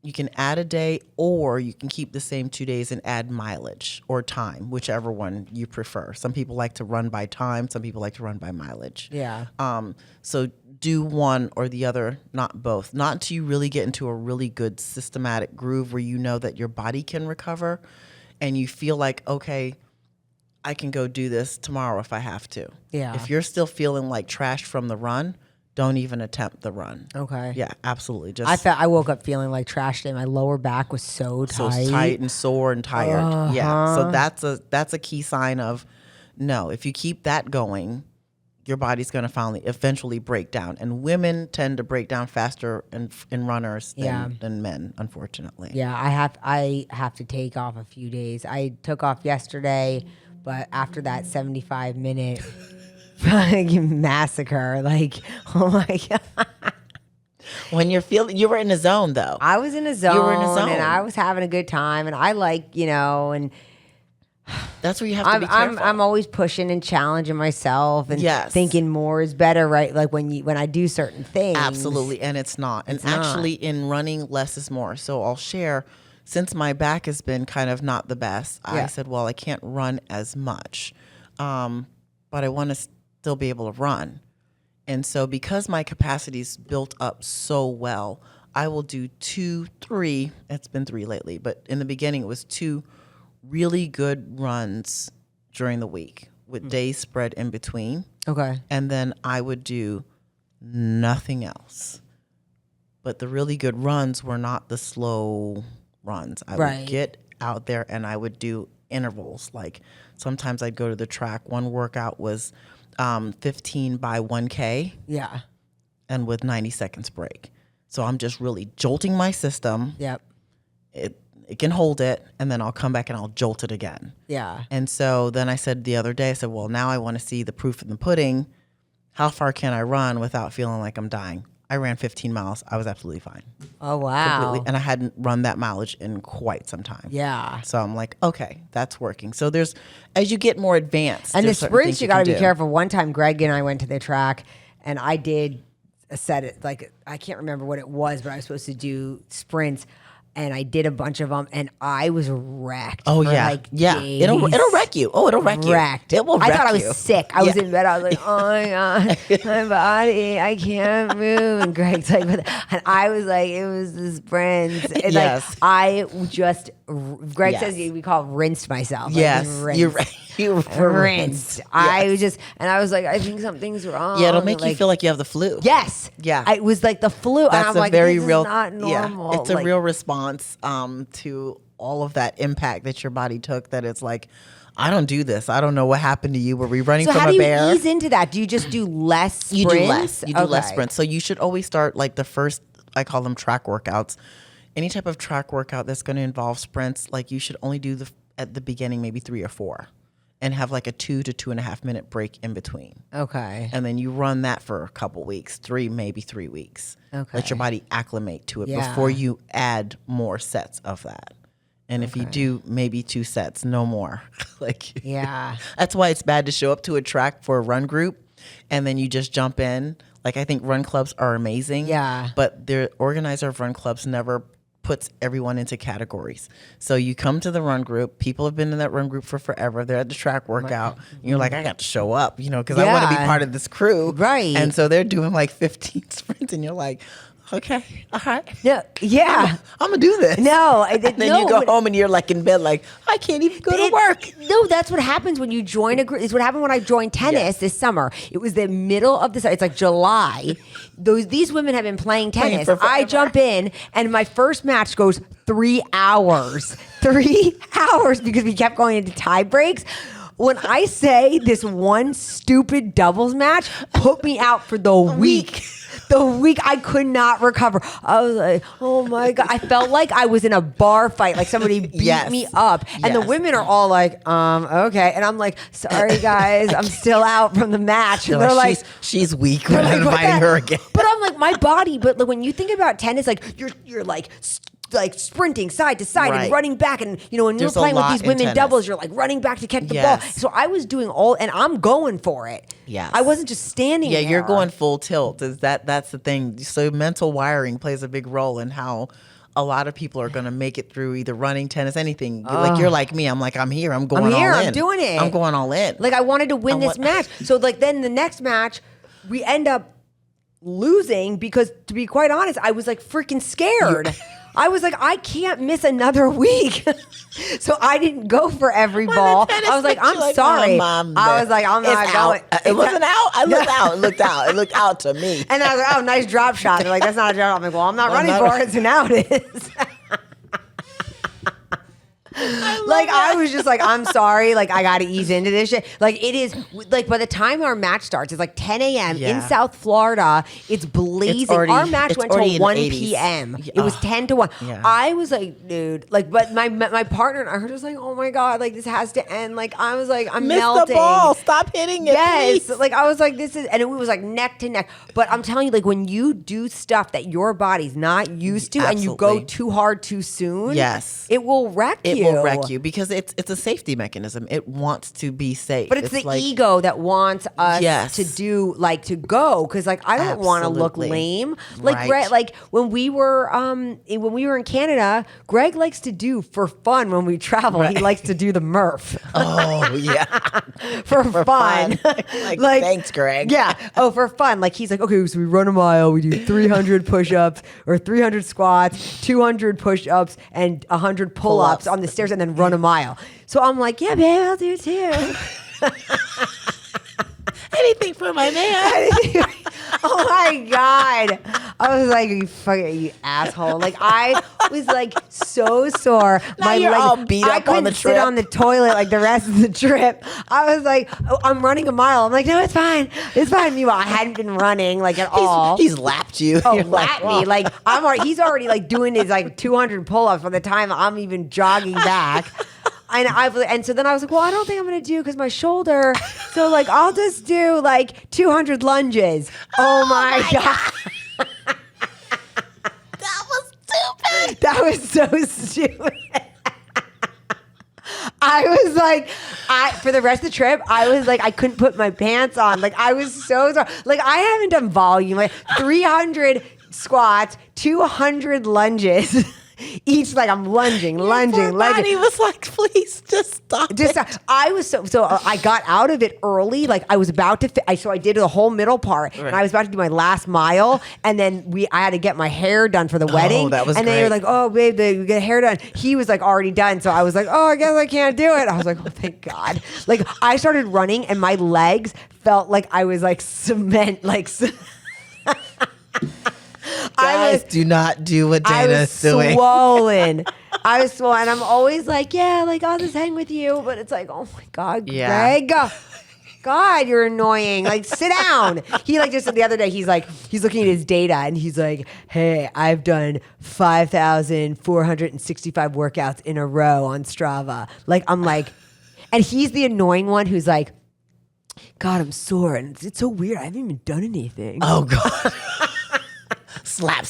you can add a day, or you can keep the same 2 days and add mileage or time, whichever one you prefer. Some people like to run by time. Some people like to run by mileage. Yeah. So do one or the other, not both. Not until you really get into a really good systematic groove where you know that your body can recover and you feel like, okay, I can go do this tomorrow if I have to. Yeah. If you're still feeling like trash from the run, don't even attempt the run. Okay. Yeah, absolutely. Just I woke up feeling like trash today. My lower back was so tight. so tight and sore and tired. Yeah. So that's a key sign of no. If you keep that going, your body's going to eventually break down. And women tend to break down faster in runners than men, unfortunately. Yeah, I have to take off a few days. I took off yesterday, but after that 75-minute massacre, like, oh my God. When you were in a zone though. I was in a zone. You were in a zone. And I was having a good time. And I and that's where you have to be careful. I'm always pushing and challenging myself and Yes. thinking more is better, right? Like when I do certain things. Absolutely, and it's not. And actually, in running, less is more. So I'll share, since my back has been kind of not the best, I said, well, I can't run as much, but I want to still be able to run. And so because my capacity's built up so well, I will do 2, 3, it's been 3 lately, but in the beginning it was 2 really good runs during the week with days spread in between. Okay. And then I would do nothing else. But the really good runs were not the slow runs. I would get out there and I would do intervals. Like sometimes I'd go to the track. One workout was 15 by 1K. Yeah. And with 90 seconds break. So I'm just really jolting my system. Yep. It can hold it, and then I'll come back and I'll jolt it again. Yeah. And so then I said the other day, I said, well, now I want to see the proof in the pudding. How far can I run without feeling like I'm dying? I ran 15 miles. I was absolutely fine. Oh, wow. Completely. And I hadn't run that mileage in quite some time. Yeah. So I'm like, okay, that's working. So as you get more advanced. And the there's certain sprints, things you got to can be do. careful. One time, Greg and I went to the track, and I did a set it, like, I can't remember what it was, but I was supposed to do sprints. And I did a bunch of them, and I was wrecked. Oh, for yeah. Like yeah. days. It'll wreck you. Oh, it'll wreck you. Wrecked. It will wreck you. I thought I was sick. I was in bed. I was like, oh my God, my body, I can't move. And Greg's like, what? And I was like, it was the sprints. And Yes. like, I just, Greg Yes. says we call it rinsed myself. Like, Yes. rinsed. You rinsed. I was just, and I was like, I think something's wrong. Yeah, it'll make like, you feel like you have the flu. Yes. Yeah. It was like the flu. That's and I'm a like, very this real, is not normal. Yeah, it's a Like, real response to all of that impact that your body took. That it's like, I don't do this. I don't know what happened to you. Were we running So from how a do you bear? ease into that? Do you just do less sprints? You do less. You do less Okay. sprints. So you should always start like the first. I call them track workouts. Any type of track workout that's going to involve sprints, like you should only do at the beginning maybe 3 or 4, and have like a 2 to 2.5 minute break in between. Okay. And then you run that for a couple weeks, 3 weeks. Okay. Let your body acclimate to it Yeah. before you add more sets of that. And if you do maybe 2 sets, no more. Like, Yeah. that's why it's bad to show up to a track for a run group and then you just jump in. Like, I think run clubs are amazing. Yeah. But the organizer of run clubs never puts everyone into categories. So you come to the run group, people have been in that run group for forever, they're at the track workout, and you're like, I got to show up, because I want to be Yeah. part of this crew. Right. And so they're doing like 15 sprints, and you're like, okay, all right. Yeah. I'm going to do this. No. And then you go home and you're like in bed like, I can't even go to work. No, that's what happens when you join a group. It's what happened when I joined tennis this summer. It was the middle of the summer. It's like July. These women have been playing tennis. for I forever. jump in, and my first match goes 3 hours. 3 hours because we kept going into tie breaks. When I say this one stupid doubles match put me out for the week. The week I could not recover. I was like, oh my God. I felt like I was in a bar fight, like somebody beat Yes. me up. And the Yes. women are all like, okay. And I'm like, sorry guys, I'm still out from the match. And They're they're like, she's weak. We're not "What inviting the-" her again. But I'm like, my body, but like, when you think about tennis, like you're like sprinting side to side Right. and running back. And, when There's a you're playing with lot these in women tennis. doubles, you're like running back to catch the Yes. ball. So I was doing and I'm going for it. Yes. I wasn't just standing Yeah, there. you're going full tilt. That's the thing. So mental wiring plays a big role in how a lot of people are going to make it through either running, tennis, anything. Like you're like me. I'm like, I'm here. I'm going I'm here. all in. I'm doing it. I'm going all in. Like I wanted to win I this want- match. So like then the next match, we end up losing because, to be quite honest, I was like freaking scared. I was like, I can't miss another week. So I didn't go for every ball. I was like, I'm sorry. I was like, I'm not going. It wasn't out. I looked out. It looked out. It looked out to me. And I was like, oh, nice drop shot. They're like, that's not a drop shot. I'm like, well, I'm not running for it, so now it is. I was just like, I'm sorry. Like, I got to ease into this shit. Like, it is, like, by the time our match starts, it's like 10 a.m. in South Florida. It's blazing. Our match went till 1 p.m. It was 10 to 1. Yeah. I was like, dude, like, but my partner and I were just like, oh my God, like, this has to end. Like, I was like, I'm melting. Miss the ball. Stop hitting it, yes. please. Like, I was like, this is, and it was like neck to neck. But I'm telling you, like, when you do stuff that your body's not used to and you go too hard too soon, yes, it will wreck you. It will wreck you because it's a safety mechanism. It wants to be safe. But it's the ego that wants us to do, like, to go, because like I don't want to look lame. Like Greg, like when we were in Canada, Greg likes to do for fun when we travel. Right. He likes to do the Murph. Oh yeah, for fun. like thanks, Greg. Yeah. Oh, for fun. Like he's like, okay, so we run a mile. We do 300 push-ups or 300 squats, 200 push-ups, and 100 pull-ups on the stairs, and then run a mile. So I'm like, yeah, babe, I'll do it too. Anything for my man. Oh my God. I was like, you asshole. Like, I was like so sore. Now you're all beat up on the trip. I couldn't sit on the toilet like the rest of the trip. I was like, oh, I'm running a mile. I'm like, no, it's fine. It's fine. Meanwhile, I hadn't been running like at all. He's lapped you. Oh, lapped me. Like, he's already like doing his like 200 pull-ups by the time I'm even jogging back. And so then I was like, well, I don't think I'm going to do because my shoulder. So like, I'll just do like 200 lunges. Oh my God. That was stupid. That was so stupid. I was like, for the rest of the trip, I was like, I couldn't put my pants on. Like, I was so sorry. Like, I haven't done volume. Like 300 squats, 200 lunges. Each, like, I'm lunging. He was like, please just stop. I was so I got out of it early. Like, I was about to. So I did the whole middle part, and I was about to do my last mile, and then I had to get my hair done for the wedding. Oh, that was and great. then they were like, oh, babe, we get hair done. He was like already done, so I was like, oh, I guess I can't do it. I was like, oh, thank God. Like, I started running, and my legs felt like I was like cement, like. Guys, do not do what Dana's doing. Swollen. I was swollen. And I'm always like, yeah, like, I'll just hang with you. But it's like, oh my God, Greg. God, you're annoying. Like, sit down. He like just the other day, he's looking at his data and he's like, hey, I've done 5,465 workouts in a row on Strava. Like, I'm like, and he's the annoying one who's like, God, I'm sore. And it's so weird. I haven't even done anything. Oh, God. Slap.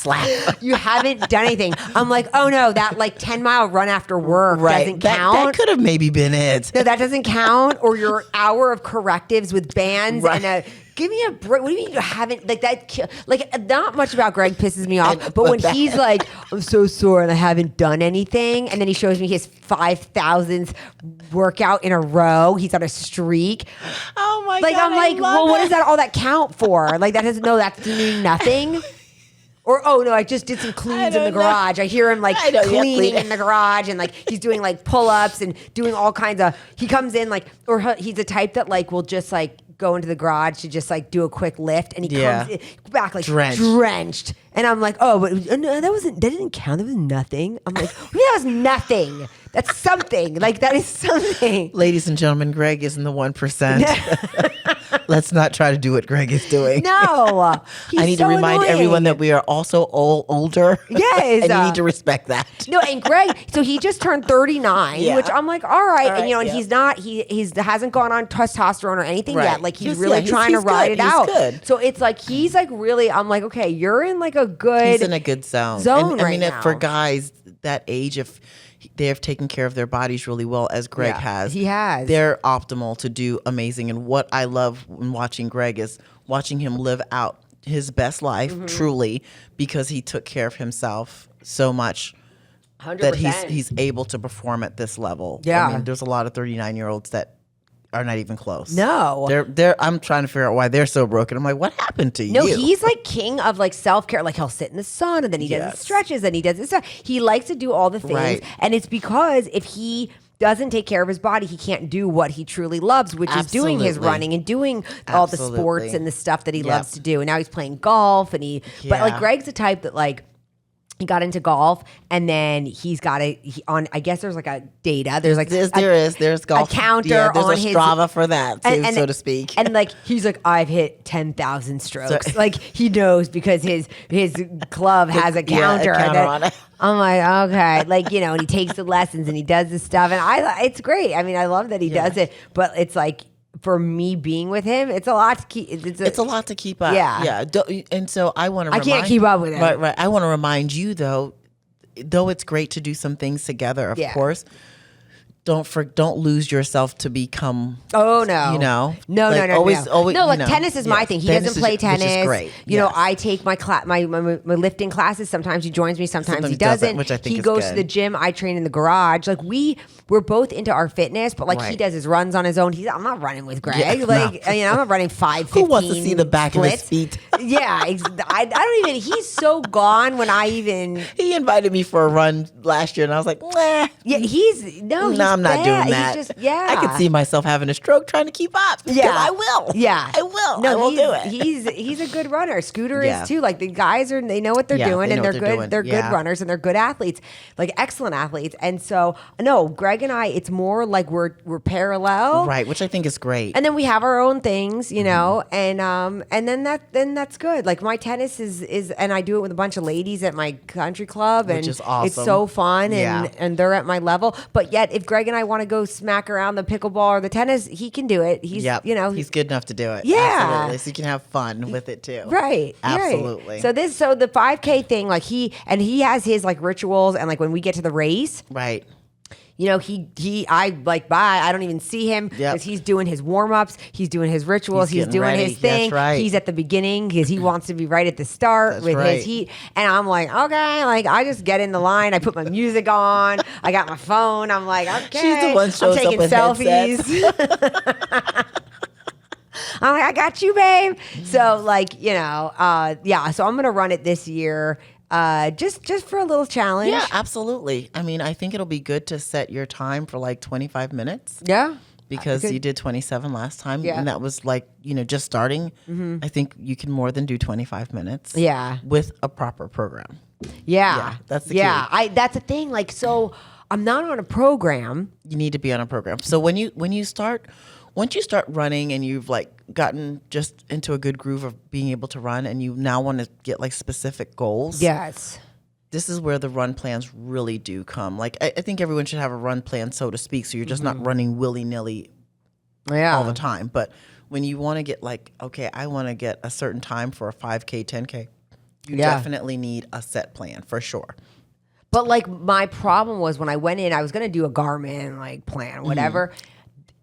You haven't done anything. I'm like, oh no, that like 10-mile run after work doesn't count. That could have maybe been it. No, that doesn't count. Or your hour of correctives with bands and give me a break. What do you mean you haven't, like that, like not much about Greg pisses me off, but when he's like, I'm so sore and I haven't done anything, and then he shows me his 5,000th workout in a row, he's on a streak. Oh my God. I'm like, well, what does that all that count for? Like that doesn't, no, that's doing nothing. Or, oh no, I just did some cleans in the garage. I hear him like cleaning in the garage, and like he's doing like pull-ups and doing all kinds of, he comes in like, or he's the type that like will just like go into the garage to just like do a quick lift, and he comes back like drenched. And I'm like, oh, but no, that didn't count. That was nothing. I'm like, that was nothing. That's something. Like, that is something. Ladies and gentlemen, Greg is in the 1%. Let's not try to do what Greg is doing. No. I need to remind everyone that we are also older. Yes. And you need to respect that. No, and Greg, so he just turned 39, which I'm like, all right. And, you know, and he's not, he hasn't gone on testosterone or anything yet. Like, he's really trying to ride it out. Good. So it's like, he's like really, I'm like, okay, you're in like a good He's in a good zone. And, I mean, now. For guys that age, if they have taken care of their bodies really well, as Greg has. He has. They're optimal to do amazing. And what I love when watching Greg is watching him live out his best life, truly, because he took care of himself so much 100%. that he's able to perform at this level. Yeah. I mean, there's a lot of 39-year-olds that are not even close. No. They're I'm trying to figure out why they're so broken. I'm like, what happened to No, you? he's like king of like self-care. Like he'll sit in the sun and then he does his stretches and he does this stuff. He likes to do all the things. Right. And it's because if he doesn't take care of his body, he can't do what he truly loves, which is doing his running and doing all the sports and the stuff that he loves to do. And now he's playing golf and but like Greg's the type that like, he got into golf and then he's got I guess there's like a data. There's like there's golf. A counter there's on a Strava for that too, so to speak. And like he's like, I've hit 10,000 strokes. Like he knows because his club has a counter. A counter on it. I'm like, okay, like and he takes the lessons and he does this stuff, and it's great. I mean, I love that he does it, but it's like, for me being with him, it's a lot to keep. It's a lot to keep up. Yeah. And so I want to. I can't keep up with him. Right. I want to remind you though it's great to do some things together. Of course, don't lose yourself to become. Oh no! No. Always. No, like tennis is my thing. He doesn't play tennis. Which is great. You know, I take my lifting classes. Sometimes he joins me. Sometimes he doesn't. Which I think he is goes good. to the gym. I train in the garage. Like we're both into our fitness, but like he does his runs on his own. I'm not running with Greg. I'm not running 5:15. Who wants to see the back of his feet? Yeah, I don't even. He's so gone when I even. He invited me for a run last year, and I was like, nah. Yeah, he's I'm not doing that. I could see myself having a stroke trying to keep up. Yeah, I will. Yeah, I will. No, I will do it. He's a good runner. Scooter is too. Like the guys they know what they're doing, and they're good. They're good runners, and they're good athletes, like excellent athletes. And so, no, Greg and I, it's more like we're parallel, right? Which I think is great. And then we have our own things, and then that's good. Like my tennis is, and I do it with a bunch of ladies at my country club, and which is awesome. It's so fun, and they're at my level. But yet, if Greg and I want to go smack around the pickleball or the tennis, he can do it. He's he's good enough to do it. Yeah, absolutely. So you can have fun with it too. Right, absolutely. Right. So the 5K thing, like he has his like rituals, and like when we get to the race, right. I like bye. I don't even see him because he's doing his warm ups. He's doing his rituals. He's doing his thing. That's right. He's at the beginning because he wants to be right at the start with his heat. And I'm like, okay, like I just get in the line. I put my music on. I got my phone. I'm like, okay. She's the one shows I'm taking up with selfies. I'm like, I got you, babe. So like, so I'm gonna run it this year. Just for a little challenge. Yeah, absolutely. I mean, I think it'll be good to set your time for like 25 minutes. Yeah. Because you did 27 last time. Yeah. And that was like, just starting. Mm-hmm. I think you can more than do 25 minutes. Yeah. With a proper program. Yeah. That's the key. Yeah. That's the thing. Like, so I'm not on a program. You need to be on a program. So once you start running and you've like gotten just into a good groove of being able to run and you now want to get like specific goals. Yes. This is where the run plans really do come. Like I think everyone should have a run plan, so to speak, so you're just not running willy-nilly all the time. But when you want to get like, okay, I want to get a certain time for a 5K, 10K, you definitely need a set plan for sure. But like my problem was when I went in, I was going to do a Garmin like plan, whatever.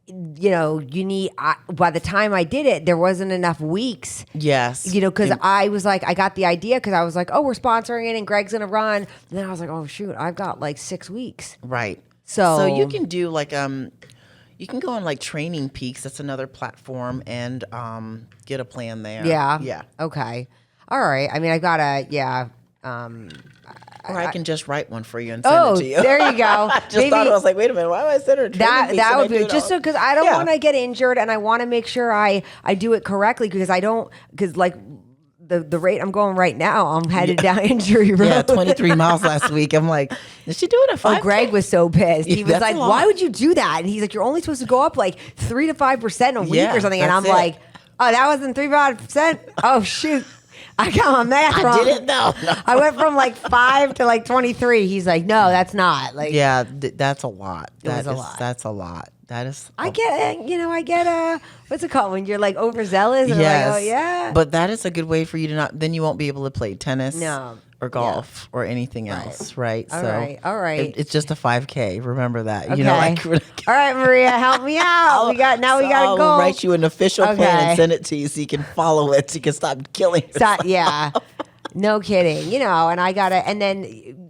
You need, by the time I did it, there wasn't enough weeks. Yes. Because I was like, I got the idea because I was like, oh, we're sponsoring it and Greg's going to run. And then I was like, oh, shoot, I've got like 6 weeks. Right. So you can do like, you can go on like Training Peaks. That's another platform and get a plan there. Yeah. Yeah. Okay. All right. I mean, I got or I can just write one for you and send it to you. There you go. I thought, I was like, wait a minute, why would I send her that would be just so because I don't want to get injured and I want to make sure I do it correctly because like the rate I'm going right now, I'm headed down injury road. Yeah, 23 miles last week. I'm like, is she doing a 5K? Oh, Greg was so pissed. He was like, why would you do that? And he's like, you're only supposed to go up like 3 to 5% a week or something. And I'm like, oh, that wasn't 3 to 5%? Oh, shoot. I got my math wrong. I didn't know. No. I went from like 5 to like 23. He's like, no, that's not. Like, yeah, that's a lot. That's a lot. That's a lot. That is. I get what's it called when you're like overzealous? And yes. Like, oh yeah. But that is a good way for you to not. Then you won't be able to play tennis. No. Or golf or anything else, right? All right. It's just a 5K. Remember that. Okay. All right, Maria, help me out. We got a goal. I'll write you an official plan and send it to you so you can follow it. So you can stop killing yourself. Yeah. No kidding. And I gotta. And then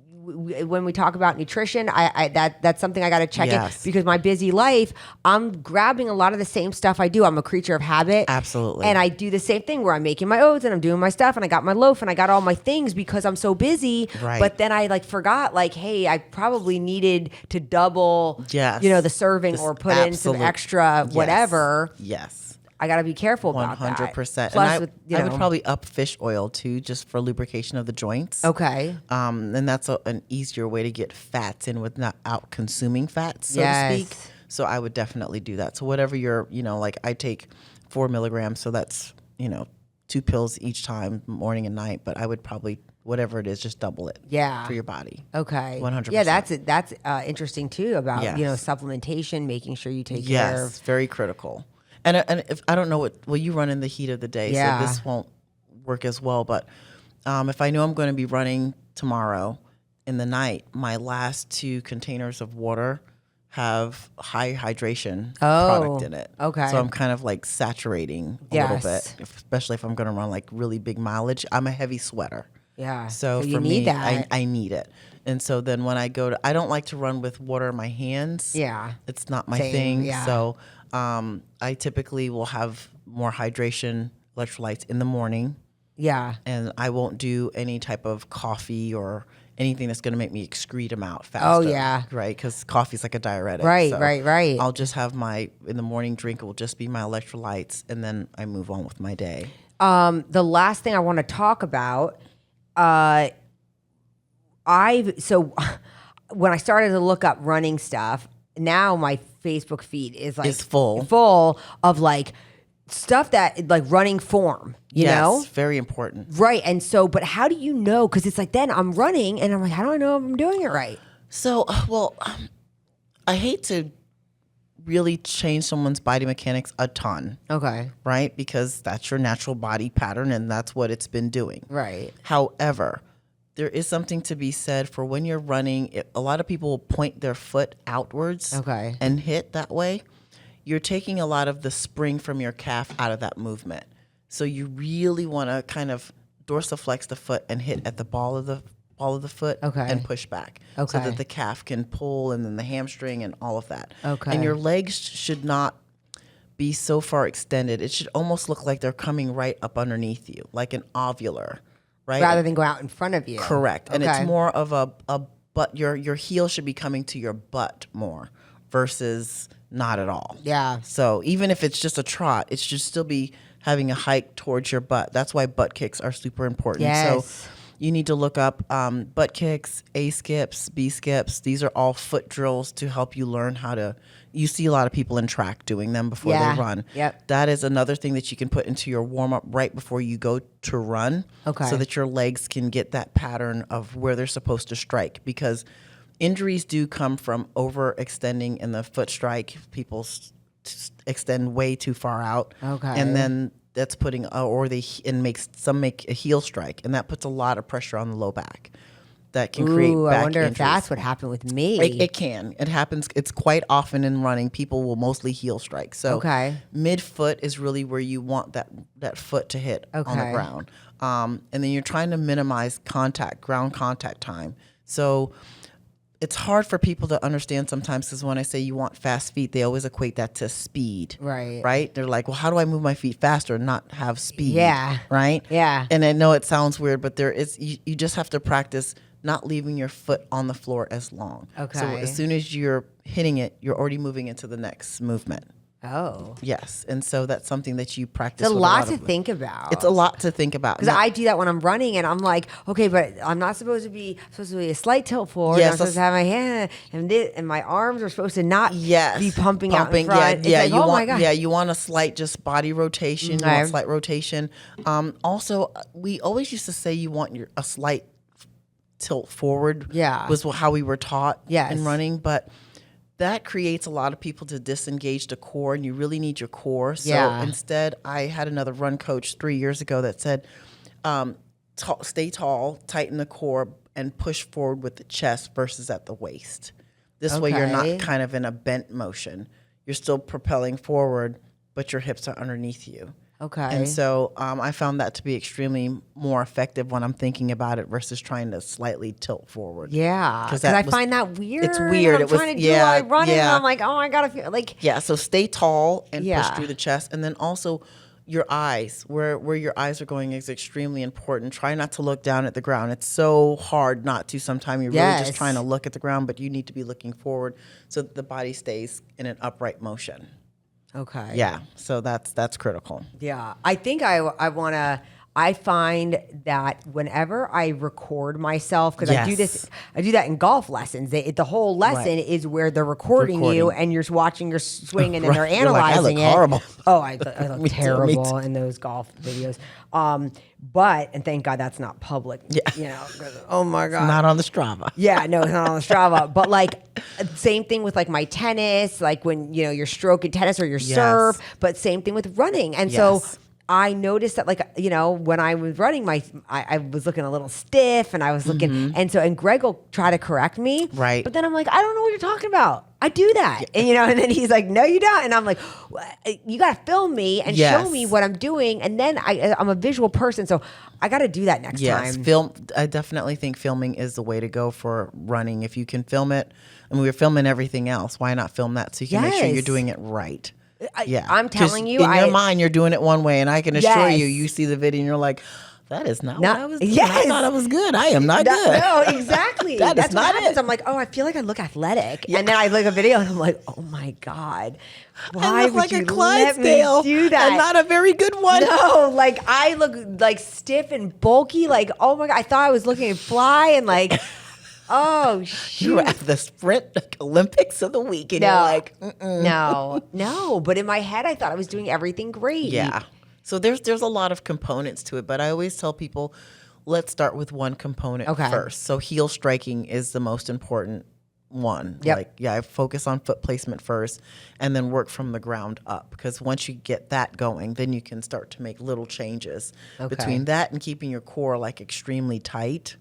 when we talk about nutrition, that's something I got to check Yes. in, because my busy life, I'm grabbing a lot of the same stuff I do. I'm a creature of habit. Absolutely. And I do the same thing where I'm making my oats and I'm doing my stuff and I got my loaf and I got all my things because I'm so busy. Right. But then I like forgot, like, hey, I probably needed to double, Yes. the serving Just or put in some extra whatever. Yes. I got to be careful about that. 100%. Plus, And I would probably up fish oil too, just for lubrication of the joints. Okay. And that's an easier way to get fats in without consuming fats, so Yes. to speak. So I would definitely do that. So whatever you're, like I take 4 milligrams, so that's 2 pills each time, morning and night. But I would probably, whatever it is, just double it. Yeah. For your body. Okay. 100%. Yeah, that's interesting too about Yes. supplementation, making sure you take care Yes, of. very critical. And if I don't know you run in the heat of the day, Yeah. so this won't work as well. But if I know I'm going to be running tomorrow in the night, my last 2 containers of water have high hydration product in it. Okay. So I'm kind of like saturating a little bit, especially if I'm going to run like really big mileage. I'm a heavy sweater. Yeah. So you for need me, that. I need it. And so then when I I don't like to run with water in my hands. Yeah. It's not my Same, thing. yeah. So I typically will have more hydration electrolytes in the morning, Yeah. and I won't do any type of coffee or anything that's going to make me excrete them out faster. Oh, yeah. Right, because coffee's like a diuretic. Right, so right. I'll just have in the morning drink will just be my electrolytes, and then I move on with my day. The last thing I want to talk about, when I started to look up running stuff, now my Facebook feed is like It's full of like stuff that like running form, you know? Yes, very important. Right. And so, but how do you know? Because it's like, then I'm running and I'm like, how do I know if I'm doing it right? So, I hate to really change someone's body mechanics a ton. Okay. Right? Because that's your natural body pattern and that's what it's been doing. Right. However, there is something to be said for when you're running. A lot of people will point their foot outwards and hit that way. You're taking a lot of the spring from your calf out of that movement. So you really want to kind of dorsiflex the foot and hit at the ball of the foot and push back so that the calf can pull, and then the hamstring and all of that. Okay. And your legs should not be so far extended. It should almost look like they're coming right up underneath you, like an ovular. Right? Rather than go out in front of you. Correct. And it's more of a butt. Your heel should be coming to your butt more versus not at all. Yeah. So even if it's just a trot, it should still be having a hike towards your butt. That's why butt kicks are super important. Yes. So you need to look up butt kicks, A skips, B skips. These are all foot drills to help you learn how to. You see a lot of people in track doing them before they run. Yep. That is another thing that you can put into your warm up right before you go to run. Okay. So that your legs can get that pattern of where they're supposed to strike, because injuries do come from overextending in the foot strike. People extend way too far out. Okay. And then that's putting make a heel strike, and that puts a lot of pressure on the low back. That can create back I wonder injuries. if that's what happened with me. It can. It happens. It's quite often in running. People will mostly heel strike. So midfoot is really where you want that foot to hit on the ground. And then you're trying to minimize ground contact time. So it's hard for people to understand sometimes, because when I say you want fast feet, they always equate that to speed. Right. Right? They're like, well, how do I move my feet faster and not have speed? Yeah. Right? Yeah. And I know it sounds weird, but you just have to practice not leaving your foot on the floor as long. Okay. So as soon as you're hitting it, you're already moving into the next movement. Oh. Yes. And so that's something that you practice. It's a lot to think about. It's a lot to think about. Because I do that when I'm running, and I'm like, okay, but I'm not supposed to be a slight tilt forward. Yes, I'm supposed to have my hand and my arms are supposed to not be pumping out in front. Yeah, It's like, my God. Yeah, you want a slight just body rotation. You want slight rotation. Also, we always used to say you want a slight tilt forward. Yeah. Was how we were taught Yes. in running, but that creates a lot of people to disengage the core, and you really need your core. So instead, I had another run coach 3 years ago that said, stay tall, tighten the core, and push forward with the chest versus at the waist. This way you're not kind of in a bent motion. You're still propelling forward, but your hips are underneath you. Okay. And so I found that to be extremely more effective when I'm thinking about it versus trying to slightly tilt forward. Yeah, because I find that weird. It's weird. I'm It was trying to do like running, and yeah. I'm like, oh, I gotta feel like. Yeah, so stay tall and push Yeah. through the chest. And then also your eyes, where your eyes are going is extremely important. Try not to look down at the ground. It's so hard not to. Sometimes you're really just trying to look at the ground, but you need to be looking forward so that the body stays in an upright motion. Okay. Yeah, so that's critical. Yeah, I think I want to. I find that whenever I record myself, because I do that in golf lessons. The whole lesson is where they're recording you, and you're watching your swing, and then they're analyzing it. Horrible. Oh, I look terrible in those golf videos. And thank God that's not public. Yeah. You know, oh my God, It's not on the Strava. Yeah, no, it's not on the Strava. But like, same thing with like my tennis, like when you're stroking tennis or your serve. But same thing with running, and so. I noticed that, like, when I was running, I was looking a little stiff, and I was looking, and Greg will try to correct me, right? But then I'm like, I don't know what you're talking about. I do that, and and then he's like, no, you don't, and I'm like, you got to film me and show me what I'm doing, and then I'm a visual person, so I got to do that next time. Film. I definitely think filming is the way to go for running. If you can film it, and we're filming everything else, why not film that so you can make sure you're doing it right? I'm telling you, in your mind, you're doing it one way, and I can assure you see the video, and you're like, that is not what I was doing. I thought I was good. I am not good. No, exactly. That's not what happens. it. I'm like, oh, I feel like I look athletic, and then I look at a video, and I'm like, oh my God, why would like you a Clydesdale let me do that? And not a very good one. No, like I look like stiff and bulky. Like, oh my God, I thought I was looking at fly, and like. Oh, shoot. You're at the sprint Olympics of the week, and you're like, no. But in my head, I thought I was doing everything great. Yeah. So there's a lot of components to it, but I always tell people, let's start with one component first. So heel striking is the most important one. Yep. I focus on foot placement first, and then work from the ground up. Because once you get that going, then you can start to make little changes between that and keeping your core like extremely tight.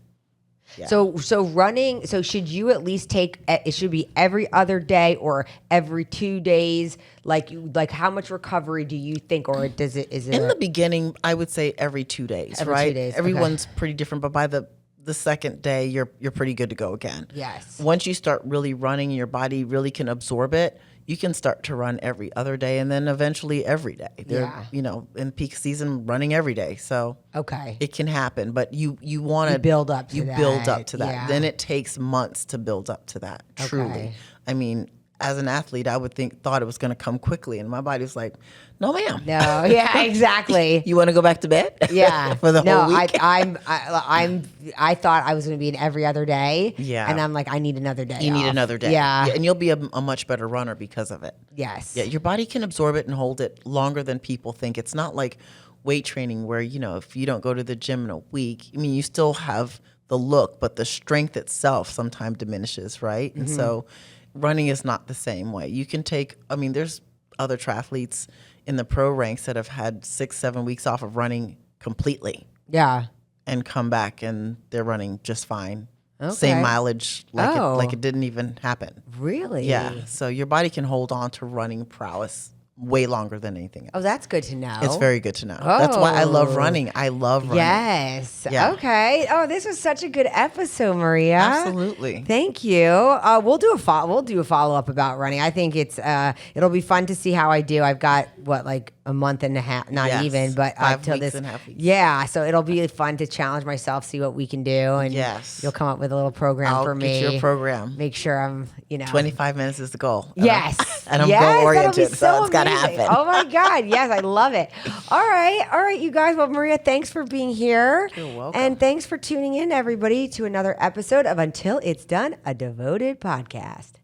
Yeah. So running. So should you at least take? It should be every other day or every 2 days. Like how much recovery do you think, or is it? In the beginning, I would say every 2 days. Every right? 2 days. Everyone's pretty different, but by the second day, you're pretty good to go again. Yes. Once you start really running, your body really can absorb it. You can start to run every other day, and then eventually every day. In peak season, running every day. So it can happen, but you want to build up to that. Build up to that. Yeah. Then it takes months to build up to that. Truly, I mean, as an athlete, I would thought it was going to come quickly, and my body was like, "No, ma'am." No, yeah, exactly. You want to go back to bed? Yeah, for the whole week. I thought I was going to be in every other day. Yeah, and I'm like, I need another day. You need another day. Yeah, and you'll be a much better runner because of it. Yes. Yeah, your body can absorb it and hold it longer than people think. It's not like weight training where if you don't go to the gym in a week, I mean, you still have the look, but the strength itself sometimes diminishes, right? And so running is not the same way. You can there's other triathletes in the pro ranks that have had 6-7 weeks off of running completely. Yeah. And come back and they're running just fine. Okay. Same mileage, like it didn't even happen. Really? Yeah. So your body can hold on to running prowess way longer than anything else. Oh, that's good to know. It's very good to know. That's why I love running. I love running. Yes. Yeah. Okay. Oh, this was such a good episode, Maria. Absolutely. Thank you. We'll do a follow up about running. I think it'll be fun to see how I do. I've got a month and a half, not even, but 5 till weeks this. and a half weeks. Yeah. So it'll be fun to challenge myself, see what we can do, and you'll come up with a little program for me. Get your program. Make sure I'm 25 minutes is the goal. Yes. And I'm goal oriented, so it's got to happen. Oh my God. Yes, I love it. All right, you guys. Well, Maria, thanks for being here. You're welcome. And thanks for tuning in, everybody, to another episode of Until It's Done, a Devoted podcast.